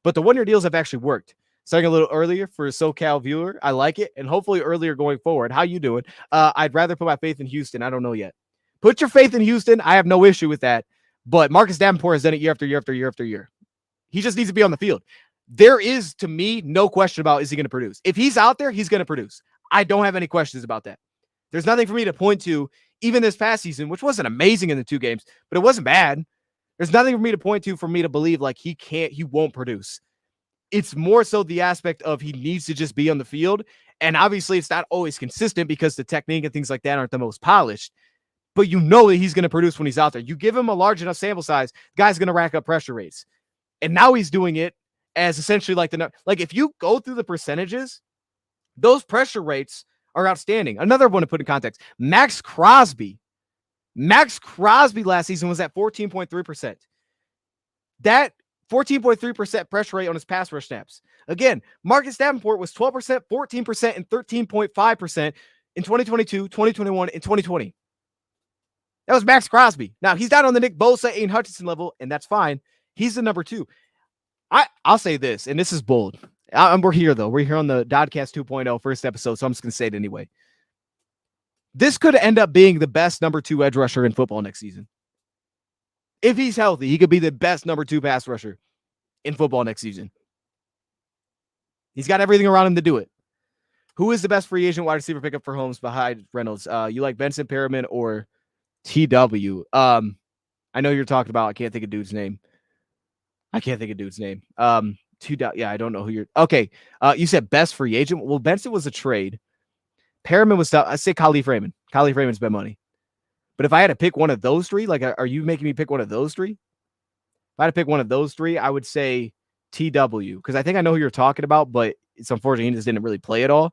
S1: But the 1-year deals have actually worked. Starting a little earlier for a SoCal viewer. I like it. And hopefully earlier going forward. How you doing? I'd rather put my faith in Houston. I don't know yet. Put your faith in Houston. I have no issue with that. But Marcus Davenport has done it year after year after year after year. He just needs to be on the field. There is, to me, no question about, is he going to produce? If he's out there, he's going to produce. I don't have any questions about that. There's nothing for me to point to, even this past season, which wasn't amazing in the 2 games, but it wasn't bad. There's nothing for me to point to for me to believe like he won't produce. It's more so the aspect of he needs to just be on the field. And obviously it's not always consistent because the technique and things like that aren't the most polished, but you know that he's going to produce when he's out there. You give him a large enough sample size, the guy's going to rack up pressure rates. And now he's doing it as essentially like if you go through the percentages, those pressure rates are outstanding. Another one to put in context, Max Crosby last season was at 14.3%. That 14.3% pressure rate on his pass rush snaps. Again, Marcus Davenport was 12%, 14%, and 13.5% in 2022, 2021, and 2020. That was Max Crosby. Now, he's not on the Nick Bosa, Aiden Hutchinson level, and that's fine. He's the number 2. I'll say this, and this is bold. We're here, though. We're here on the DODcast 2.0 first episode, so I'm just going to say it anyway. This could end up being the best number 2 edge rusher in football next season. If he's healthy, he could be the best number 2 pass rusher in football next season. He's got everything around him to do it. Who is the best free agent wide receiver pickup for Holmes behind Reynolds? You like Benson, Perriman, or TW? I know you're talking about. I can't think of dude's name. Yeah, I don't know who you're. Okay, you said best free agent. Well, Benson was a trade. Perriman was. I say Khalif Raymond. Khalif Raymond's been money. But if I had to pick one of those 3, like, are you making me pick one of those 3? If I had to pick one of those 3, I would say TW, because I think I know who you're talking about, but it's unfortunate he just didn't really play at all.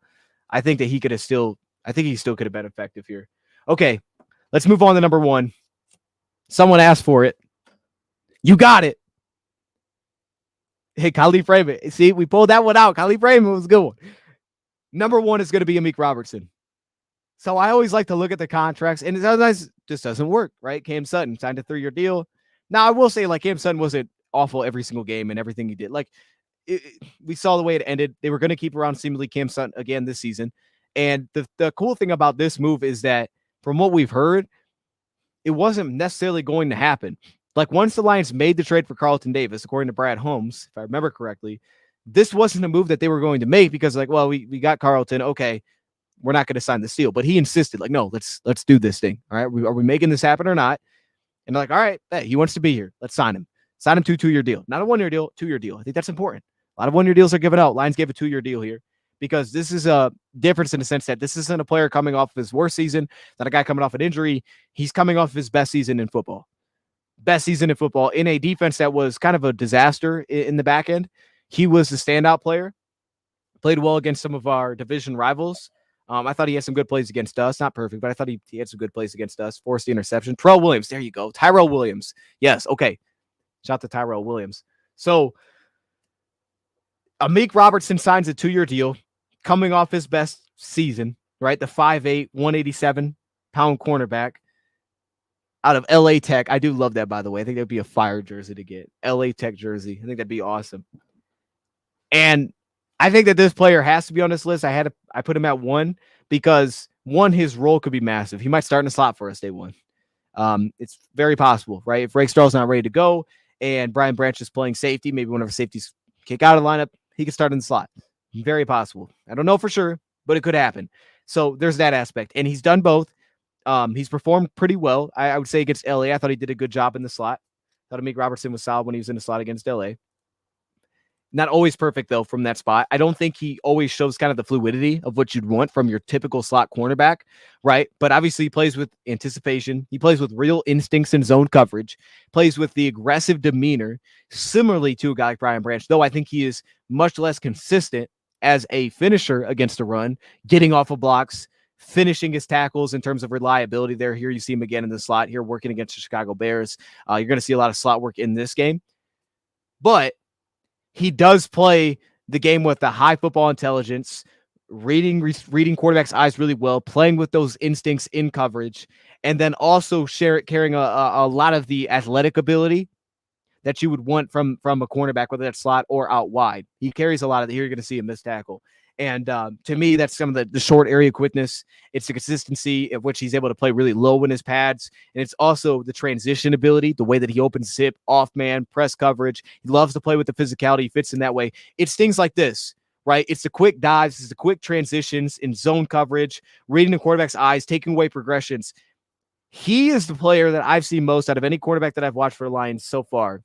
S1: I think that he still could have been effective here. Okay, let's move on to number 1. Someone asked for it. You got it. Hey, Khalif Raymond. See, we pulled that one out. Khalif Raymond was a good one. Number 1 is going to be Amik Robertson. So I always like to look at the contracts, and it sometimes just doesn't work, right? Cam Sutton signed a 3-year deal. Now, I will say, like, Cam Sutton wasn't awful every single game and everything he did. Like, we saw the way it ended. They were going to keep around seemingly Cam Sutton again this season. And the cool thing about this move is that, from what we've heard, it wasn't necessarily going to happen. Like, once the Lions made the trade for Carlton Davis, according to Brad Holmes, if I remember correctly, This wasn't a move that they were going to make because, like, well, we got Carlton. Okay, we're not going to sign this deal. But he insisted, like, no, let's do this thing. All right, are we making this happen or not? And they're like, all right, he wants to be here. Let's sign him. Sign him to a 2-year deal. Not a 1-year deal, 2-year deal. I think that's important. A lot of 1-year deals are given out. Lions gave a 2-year deal here because this is a difference in the sense that this isn't a player coming off of his worst season, not a guy coming off an injury. He's coming off of his best season in football. Best season in football in a defense that was kind of a disaster in the back end. He was the standout player, played well against some of our division rivals. I thought he had some good plays against us. Not perfect, but I thought he had some good plays against us. Forced the interception. Tyrell Williams. There you go. Tyrell Williams. Yes. Okay. Shout out to Tyrell Williams. So Amik Robertson signs a 2-year deal coming off his best season, right? The 5'8", 187-pound cornerback out of LA Tech. I do love that, by the way. I think that'd be a fire jersey to get. LA Tech jersey. I think that'd be awesome. And I think that this player has to be on this list. I put him at 1 because, 1, his role could be massive. He might start in the slot for us day 1. It's very possible, right? If Ray Starr's not ready to go and Brian Branch is playing safety, maybe one of our safeties kick out of the lineup, he could start in the slot. Very possible. I don't know for sure, but it could happen. So there's that aspect. And he's done both. He's performed pretty well. I would say against LA, I thought he did a good job in the slot. Thought Amik Robertson was solid when he was in the slot against LA. Not always perfect, though, from that spot. I don't think he always shows kind of the fluidity of what you'd want from your typical slot cornerback, right? But obviously he plays with anticipation. He plays with real instincts and zone coverage, plays with the aggressive demeanor, similarly to a guy like Brian Branch, though I think he is much less consistent as a finisher against a run, getting off of blocks, finishing his tackles in terms of reliability there. Here you see him again in the slot here working against the Chicago Bears. You're going to see a lot of slot work in this game. But he does play the game with the high football intelligence, reading quarterbacks' eyes really well, playing with those instincts in coverage, and then also carrying a lot of the athletic ability that you would want from a cornerback, whether that's slot or out wide. He carries a lot of the, here you're going to see a missed tackle. And to me, that's some of the short area quickness. It's the consistency of which he's able to play really low in his pads. And it's also the transition ability, the way that he opens his hip, off man, press coverage. He loves to play with the physicality. He fits in that way. It's things like this, right? It's the quick dives. It's the quick transitions in zone coverage, reading the quarterback's eyes, taking away progressions. He is the player that I've seen most out of any quarterback that I've watched for the Lions so far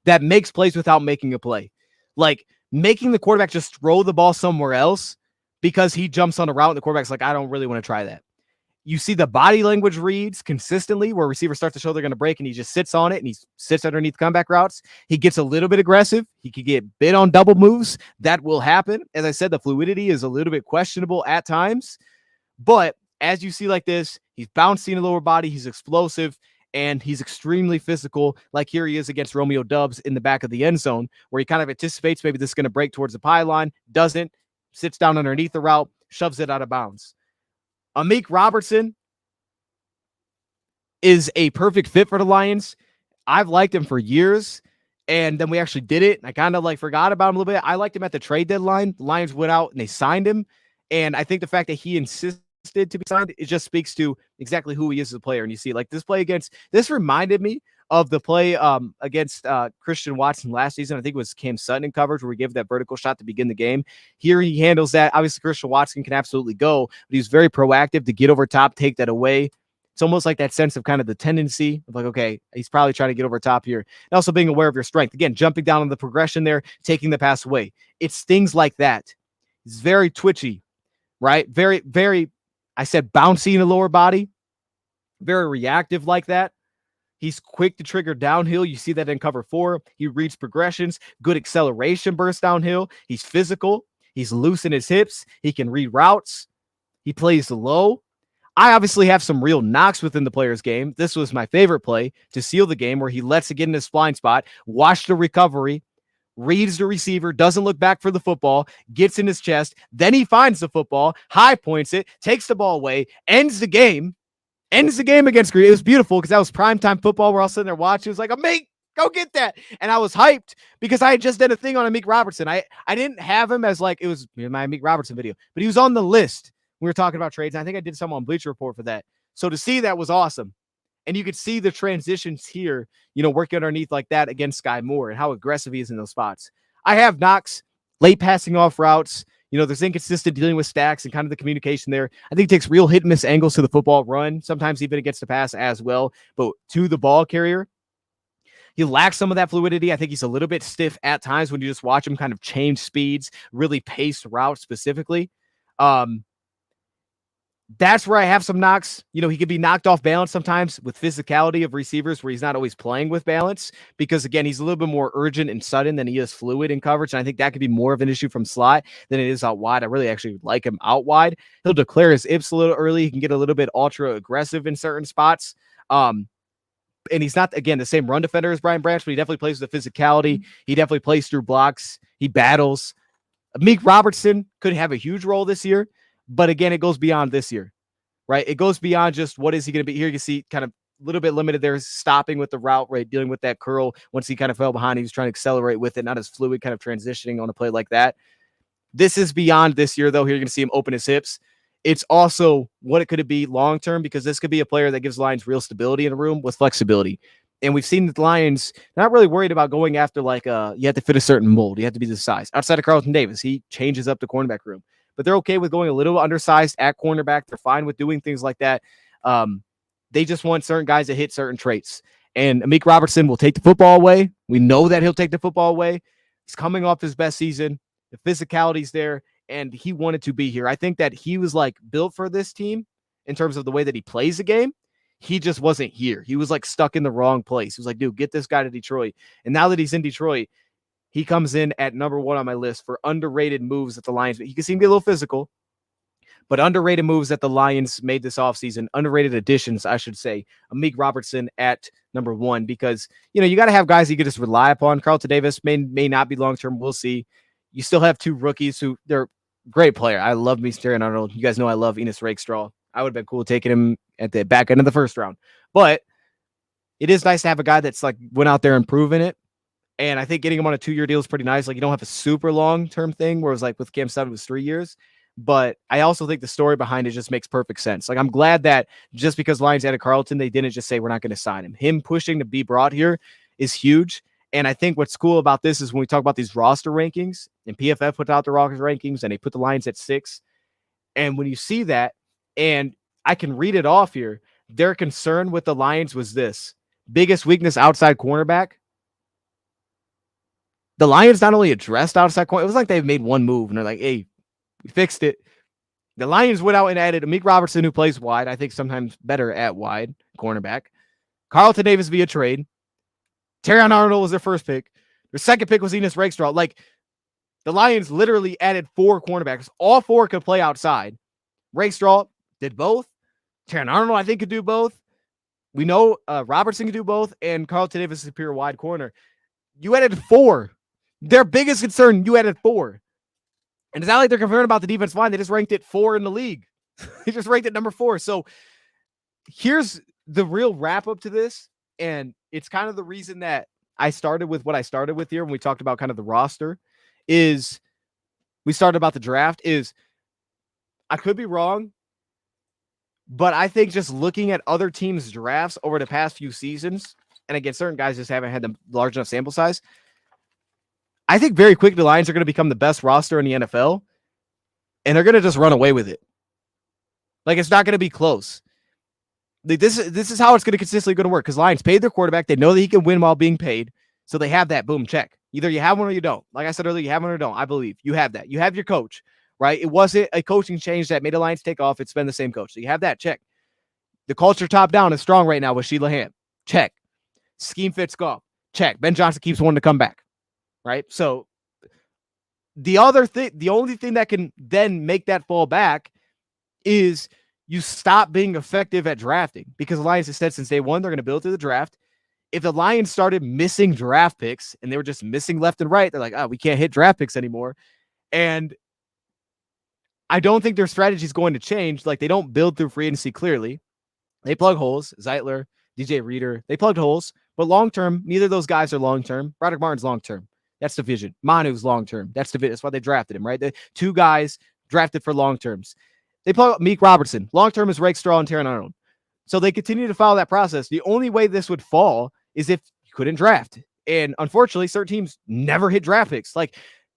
S1: that makes plays without making a play. Like, making the quarterback just throw the ball somewhere else because he jumps on a route and the quarterback's like, I don't really want to try that. You see the body language reads consistently where receivers start to show they're going to break and he just sits on it and he sits underneath comeback routes. He gets a little bit aggressive. He could get bit on double moves. That will happen. As I said, the fluidity is a little bit questionable at times. But as you see like this, he's bouncing the lower body. He's explosive. And he's extremely physical, like here he is against Romeo Doubs in the back of the end zone, where he kind of anticipates maybe this is going to break towards the pylon, doesn't, sits down underneath the route, shoves it out of bounds. Amik Robertson is a perfect fit for the Lions. I've liked him for years, and then we actually did it, and I kind of like forgot about him a little bit. I liked him at the trade deadline. The Lions went out and they signed him, and I think the fact that he insisted to be signed, it just speaks to exactly who he is as a player. And you see, like, this play against, this reminded me of the play against Christian Watson last season. I think it was Cam Sutton in coverage where we gave that vertical shot to begin the game. Here he handles that. Obviously, Christian Watson can absolutely go, but he's very proactive to get over top, take that away. It's almost like that sense of kind of the tendency of like, okay, he's probably trying to get over top here. And also being aware of your strength. Again, jumping down on the progression there, taking the pass away. It's things like that. It's very twitchy, right? Very, very, I said bouncy in the lower body, very reactive like that. He's quick to trigger downhill. You see that in cover 4. He reads progressions, good acceleration burst downhill. He's physical. He's loose in his hips. He can read routes. He plays low. I obviously have some real knocks within the player's game. This was my favorite play to seal the game where he lets it get in his blind spot, watch the recovery, reads the receiver, doesn't look back for the football, gets in his chest, then he finds the football, high points it, takes the ball away, ends the game against Green. It was beautiful because that was primetime football. We're all sitting there watching. It was like, Amik, go get that. And I was hyped because I had just done a thing on Amik Robertson. I didn't have him as like, it was my Amik Robertson video, but he was on the list. We were talking about trades. I think I did some on Bleacher Report for that. So to see that was awesome. And you could see the transitions here, working underneath like that against Sky Moore and how aggressive he is in those spots. I have knocks, late passing off routes. There's inconsistent dealing with stacks and kind of the communication there. I think he takes real hit and miss angles to the football run, sometimes even against the pass as well. But to the ball carrier, he lacks some of that fluidity. I think he's a little bit stiff at times when you just watch him kind of change speeds, really pace routes specifically. That's where I have some knocks. He could be knocked off balance sometimes with physicality of receivers where he's not always playing with balance because, again, he's a little bit more urgent and sudden than he is fluid in coverage. And I think that could be more of an issue from slot than it is out wide. I really actually like him out wide. He'll declare his ips a little early. He can get a little bit ultra aggressive in certain spots. And he's not, again, the same run defender as Brian Branch, but he definitely plays with the physicality. He definitely plays through blocks. He battles. Meek Robertson could have a huge role this year. But again, it goes beyond this year, right? It goes beyond just what is he going to be. Here you can see kind of a little bit limited there, stopping with the route, right? Dealing with that curl. Once he kind of fell behind, he was trying to accelerate with it, not as fluid, kind of transitioning on a play like that. This is beyond this year, though. Here you're going to see him open his hips. It's also what it could be long-term because this could be a player that gives Lions real stability in a room with flexibility. And we've seen the Lions not really worried about going after you have to fit a certain mold. You have to be this size. Outside of Carlton Davis, he changes up the cornerback room. But they're okay with going a little undersized at cornerback. They're fine with doing things like that. They just want certain guys to hit certain traits. And Meek Robertson will take the football away. We know that he'll take the football away. He's coming off his best season. The physicality's there, and he wanted to be here. I think that he was built for this team in terms of the way that he plays the game. He just wasn't here. He was stuck in the wrong place. He was dude, get this guy to Detroit. And now that he's in Detroit, he comes in at number 1 on my list for underrated moves that the Lions. You can see him get a little physical, but underrated moves that the Lions made this offseason, underrated additions, I should say. Meek Robertson at number 1 because, you got to have guys you can just rely upon. Carlton Davis may not be long-term. We'll see. You still have 2 rookies who they're great player. I love me, Terry Arnold. You guys know I love Enos Rakestraw. I would have been cool taking him at the back end of the first round. But it is nice to have a guy that's went out there and proven it. And I think getting him on a 2-year deal is pretty nice. You don't have a super long-term thing where it was with Cam Sutton, it was 3 years. But I also think the story behind it just makes perfect sense. I'm glad that just because Lions added Carlton, they didn't just say, we're not going to sign him. Him pushing to be brought here is huge. And I think what's cool about this is when we talk about these roster rankings, and PFF put out the roster rankings, and they put the Lions at 6. And when you see that, and I can read it off here, their concern with the Lions was this. Biggest weakness outside cornerback. The Lions not only addressed outside corner, it was they made one move and they're hey, we fixed it. The Lions went out and added Meek Robertson, who plays wide. I think sometimes better at wide cornerback. Carlton Davis via trade. Terrion Arnold was their first pick. Their second pick was Enos Rakestraw. The Lions literally added 4 cornerbacks. All 4 could play outside. Rakestraw did both. Terrion Arnold, I think, could do both. We know Robertson could do both, and Carlton Davis is a pure wide corner. You added 4. Their biggest concern, you added 4. And it's not they're concerned about the defensive line. They just ranked it 4 in the league. They just ranked it number 4. So here's the real wrap up to this. And it's kind of the reason that I started with what I started with here when we talked about kind of the roster is we started about the draft is I could be wrong, but I think just looking at other teams' drafts over the past few seasons, and again, certain guys just haven't had the large enough sample size. I think very quickly the Lions are going to become the best roster in the NFL, and they're going to just run away with it. It's not going to be close. This is how it's going to consistently going to work because Lions paid their quarterback. They know that he can win while being paid, so they have that boom check. Either you have one or you don't. Like I said earlier, you have one or don't. I believe you have that. You have your coach, right? It wasn't a coaching change that made the Lions take off. It's been the same coach. So you have that check. The culture top down is strong right now with Sheila Ham. Check. Scheme fits golf. Check. Ben Johnson keeps wanting to come back. Right. So the only thing that can then make that fall back is you stop being effective at drafting because the Lions have said since day one, they're going to build through the draft. If the Lions started missing draft picks and they were just missing left and right, they're we can't hit draft picks anymore. And I don't think their strategy is going to change. They don't build through free agency clearly. They plug holes. Zeitler, DJ Reader, they plugged holes. But long-term, neither of those guys are long-term. Broderick Martin's long-term. That's the vision. Manu's long-term. That's the vision. That's why they drafted him, right? The 2 guys drafted for long-terms. They plug Meek Robertson. Long-term is Rakestraw and Terrion Arnold. So they continue to follow that process. The only way this would fall is if you couldn't draft. And unfortunately, certain teams never hit draft picks. Like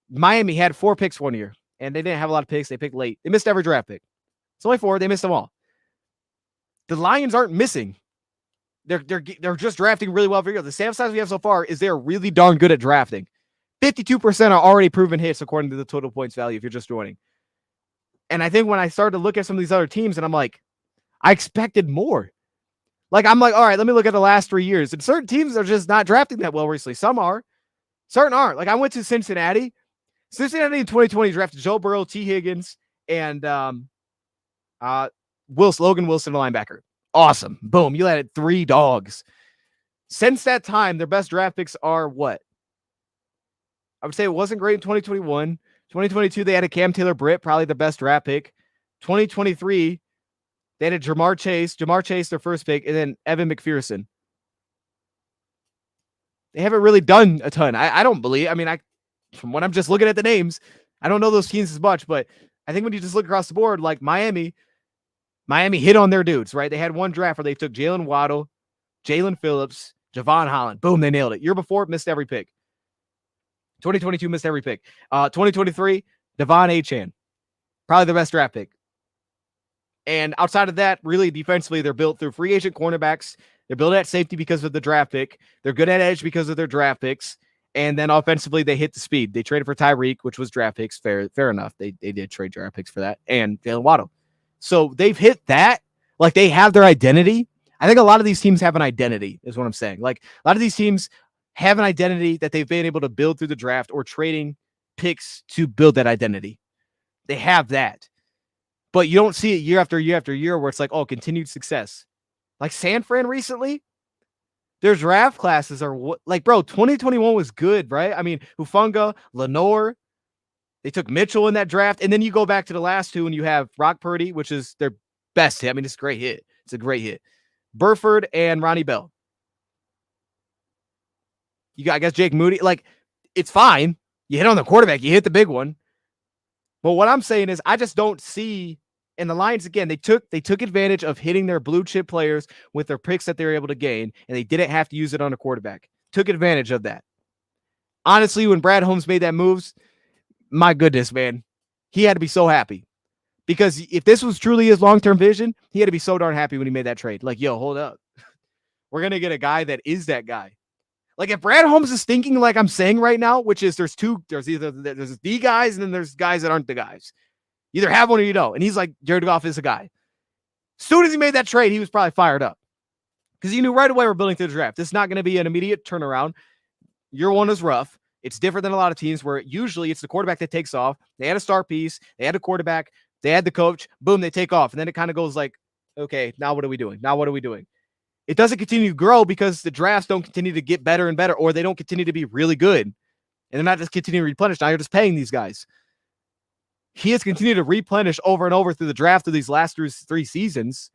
S1: Miami had 4 picks one year, and they didn't have a lot of picks. They picked late. They missed every draft pick. It's only 4. They missed them all. The Lions aren't missing. They're just drafting really well for you. The sample size we have so far is they're really darn good at drafting. 52% are already proven hits according to the total points value if you're just joining. And I think when I started to look at some of these other teams, and I'm like, I expected more. Like, I'm like, all right, let me look at the last 3 years. And certain teams are just not drafting that well recently. Some are. Certain aren't. Like, I went to Cincinnati. Cincinnati in 2020 drafted Joe Burrow, T. Higgins, and Logan Wilson, the linebacker. Awesome. Boom. You added 3 dogs. Since that time, their best draft picks are what? I would say it wasn't great in 2021. 2022, they had a Cam Taylor-Britt, probably the best draft pick. 2023, they had a Jamar Chase. Jamar Chase, their first pick, and then Evan McPherson. They haven't really done a ton. I don't believe. I mean, from when I'm just looking at the names, I don't know those teams as much, but I think when you just look across the board, like Miami hit on their dudes, right? They had one draft where they took Jalen Waddle, Jalen Phillips, Javon Holland. Boom, they nailed it. Year before, missed every pick. 2022 missed every pick. 2023, Devon Achane. Probably the best draft pick. And outside of that, really defensively, they're built through free agent cornerbacks. They're built at safety because of the draft pick. They're good at edge because of their draft picks. And then offensively, they hit the speed. They traded for Tyreek, which was draft picks. Fair enough. They did trade draft picks for that. And Jalen Waddle. So they've hit that. Like, they have their identity. I think a lot of these teams have an identity, is what I'm saying. Like, a lot of these teams have an identity that they've been able to build through the draft or trading picks to build that identity. They have that. But you don't see it year after year after year where it's like, oh, continued success. Like San Fran recently, their draft classes are like, bro, 2021 was good, right? I mean, Hufanga, Lenore, they took Mitchell in that draft. And then you go back to the last 2 and you have Brock Purdy, which is their best hit. I mean, it's a great hit. It's a great hit. Burford and Ronnie Bell. You got, I guess, Jake Moody. Like, it's fine. You hit on the quarterback. You hit the big one. But what I'm saying is I just don't see, and the Lions, again, they took advantage of hitting their blue chip players with their picks that they were able to gain, and they didn't have to use it on a quarterback. Took advantage of that. Honestly, when Brad Holmes made that moves, my goodness, man, he had to be so happy. Because if this was truly his long-term vision, he had to be so darn happy when he made that trade. Like, yo, hold up. We're going to get a guy that is that guy. Like, if Brad Holmes is thinking like I'm saying right now, which is there's either the guys and then there's guys that aren't the guys. You either have one or you don't. And he's like, Jared Goff is a guy. As soon as he made that trade, he was probably fired up. Because he knew right away we're building through the draft. This is not going to be an immediate turnaround. Year 1 is rough. It's different than a lot of teams where usually it's the quarterback that takes off. They had a star piece. They had a quarterback. They had the coach. Boom, they take off. And then it kind of goes like, okay, now what are we doing? Now what are we doing? It doesn't continue to grow because the drafts don't continue to get better and better, or they don't continue to be really good. And they're not just continuing to replenish. Now you're just paying these guys. He has continued to replenish over and over through the draft through these last 3 seasons.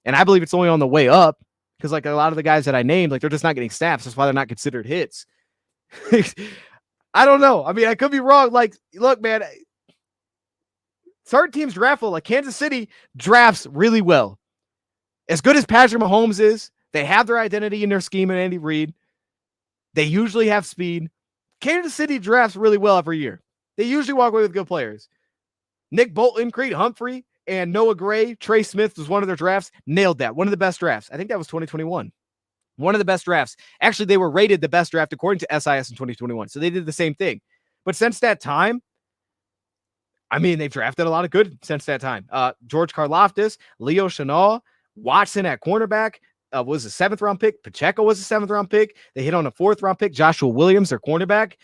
S1: And I believe it's only on the way up because, like, a lot of the guys that I named, like, they're just not getting snaps. That's why they're not considered hits. I don't know. I mean, I could be wrong. Like, look, man, certain teams draft well. Like Kansas City drafts really well. As good as Patrick Mahomes is, they have their identity in their scheme and Andy Reid. They usually have speed. Kansas City drafts really well every year. They usually walk away with good players. Nick Bolton, Creed Humphrey, and Noah Gray, Trey Smith was one of their drafts. Nailed that. One of the best drafts. I think that was 2021. One of the best drafts. Actually, they were rated the best draft according to SIS in 2021. So they did the same thing. But since that time, I mean, they've drafted a lot of good since that time. George Karlaftis, Leo Chenal, Watson at cornerback was a 7th-round pick. Pacheco was a 7th-round pick. They hit on a 4th-round pick. Joshua Williams, their cornerback.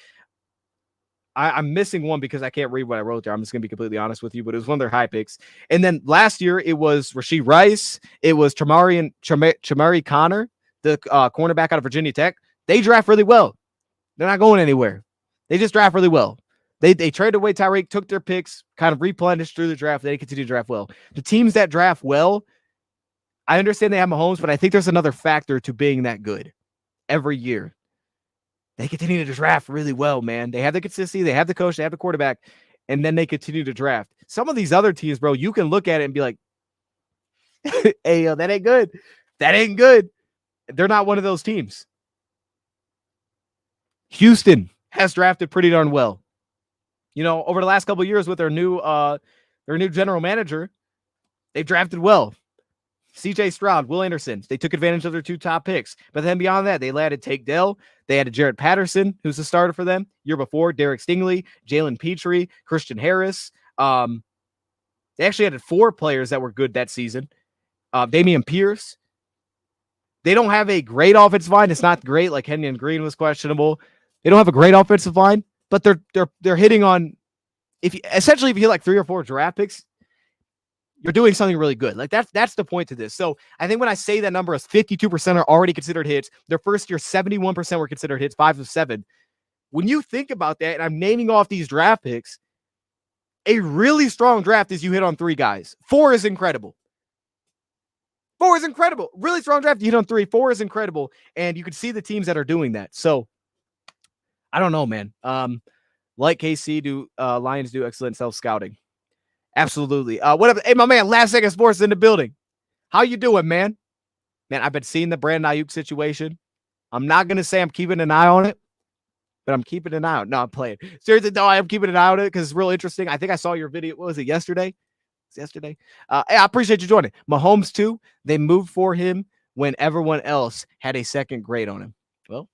S1: I'm missing one because I can't read what I wrote there. I'm just going to be completely honest with you, but it was one of their high picks. And then last year, it was Rashee Rice. It was Chamari Connor, the cornerback out of Virginia Tech. They draft really well. They're not going anywhere. They just draft really well. They traded away Tyreek, took their picks, kind of replenished through the draft. They continue to draft well. The teams that draft well, I understand they have Mahomes, but I think there's another factor to being that good every year. They continue to draft really well, man. They have the consistency, they have the coach, they have the quarterback, and then they continue to draft. Some of these other teams, bro, you can look at it and be like, hey, yo, that ain't good. That ain't good. They're not one of those teams. Houston has drafted pretty darn well. You know, over the last couple of years with their new general manager, they've drafted well. CJ Stroud, Will Anderson, they took advantage of their 2 top picks. But then beyond that, they added Take Dell. They added Jared Patterson, who's a starter for them. Year before, Derek Stingley, Jalen Petrie, Christian Harris. They actually added 4 players that were good that season. Damian Pierce. They don't have a great offensive line. It's not great. Like Kenyon Green was questionable. They don't have a great offensive line, but they're hitting on if you hit like 3 or 4 draft picks, you're doing something really good. Like that's the point to this. So I think when I say that number is 52% are already considered hits, their first year 71% were considered hits, 5 of 7. When you think about that, and I'm naming off these draft picks, a really strong draft is you hit on 3 guys. 4 is incredible. 4 is incredible. Really strong draft. You hit on 3. 4 is incredible. And you can see the teams that are doing that. So I don't know, man. Like KC Lions do excellent self-scouting. Absolutely. Whatever. Hey, my man, Last Second Sports in the building. How you doing, man? Man, I've been seeing the Brandon Ayuk situation. I'm not going to say I'm keeping an eye on it, but I'm keeping an eye on it. No, I'm playing. Seriously, no, I am keeping an eye on it because it's real interesting. I think I saw your video. What was it, yesterday? Yesterday. Hey, I appreciate you joining. Mahomes too. They moved for him when everyone else had a second grade on him. Well,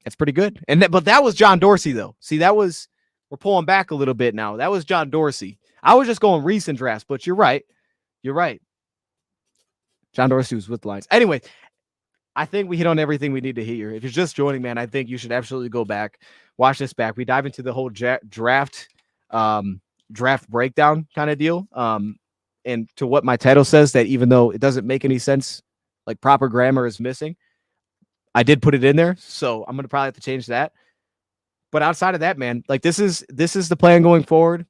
S1: that's pretty good. But that was John Dorsey though. See, we're pulling back a little bit now. That was John Dorsey. I was just going recent drafts, but you're right. You're right. John Dorsey was with the Lions. Anyway, I think we hit on everything we need to hit here. If you're just joining, man, I think you should absolutely go back, watch this back. We dive into the whole draft breakdown kind of deal. And to what my title says, that even though it doesn't make any sense, like proper grammar is missing, I did put it in there. So I'm going to probably have to change that. But outside of that, man, like this is the plan going forward.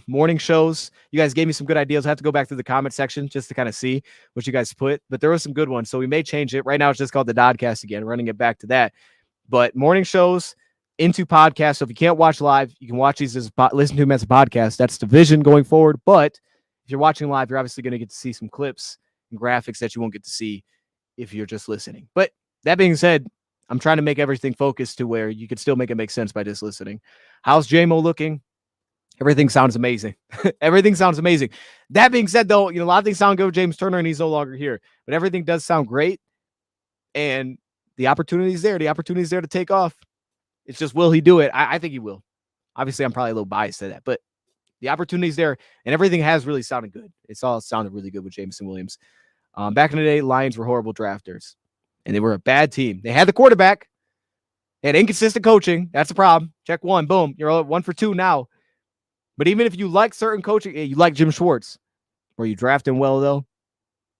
S1: Morning shows. You guys gave me some good ideas. I have to go back to the comment section just to kind of see what you guys put, but there were some good ones. So we may change it. Right now it's just called the DODcast again, running it back to that. But morning shows into podcasts. So if you can't watch live, you can watch these listen to them as a podcast. That's the vision going forward. But if you're watching live, you're obviously going to get to see some clips and graphics that you won't get to see if you're just listening. But that being said, I'm trying to make everything focused to where you can still make it make sense by just listening. How's JMO looking? Everything sounds amazing. Everything sounds amazing. That being said, though, a lot of things sound good with James Turner, and he's no longer here. But everything does sound great, and the opportunity is there. The opportunity is there to take off. It's just, will he do it? I think he will. Obviously, I'm probably a little biased to that, but the opportunity is there, and everything has really sounded good. It's all sounded really good with Jameson Williams. Back in the day, Lions were horrible drafters, and they were a bad team. They had the quarterback. They had inconsistent coaching. That's the problem. Check 1. Boom. You're 1 for 2 now. But even if you like certain coaching, you like Jim Schwartz, were you drafting well, though?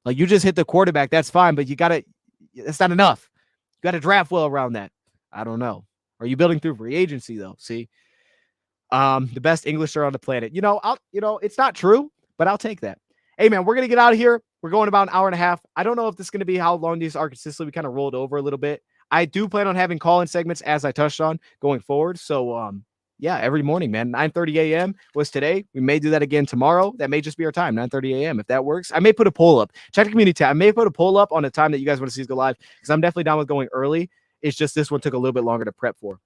S1: Like, you just hit the quarterback, that's fine, but that's not enough. You got to draft well around that. I don't know. Are you building through free agency, though? See? The best Englisher on the planet. It's not true, but I'll take that. Hey, man, we're going to get out of here. We're going about an hour and a half. I don't know if this is going to be how long these are consistently. We kind of rolled over a little bit. I do plan on having call-in segments, as I touched on, going forward. So, yeah, every morning, man. 9:30 a.m. was today. We may do that again tomorrow. That may just be our time, 9:30 a.m. If that works, I may put a poll up. Check the community tab. I may put a poll up on the time that you guys want to see us go live, because I'm definitely down with going early. It's just this one took a little bit longer to prep for.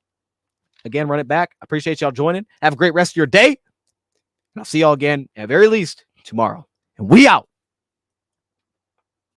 S1: Again, run it back. I appreciate y'all joining. Have a great rest of your day. And I'll see y'all again, at very least, tomorrow. And we out.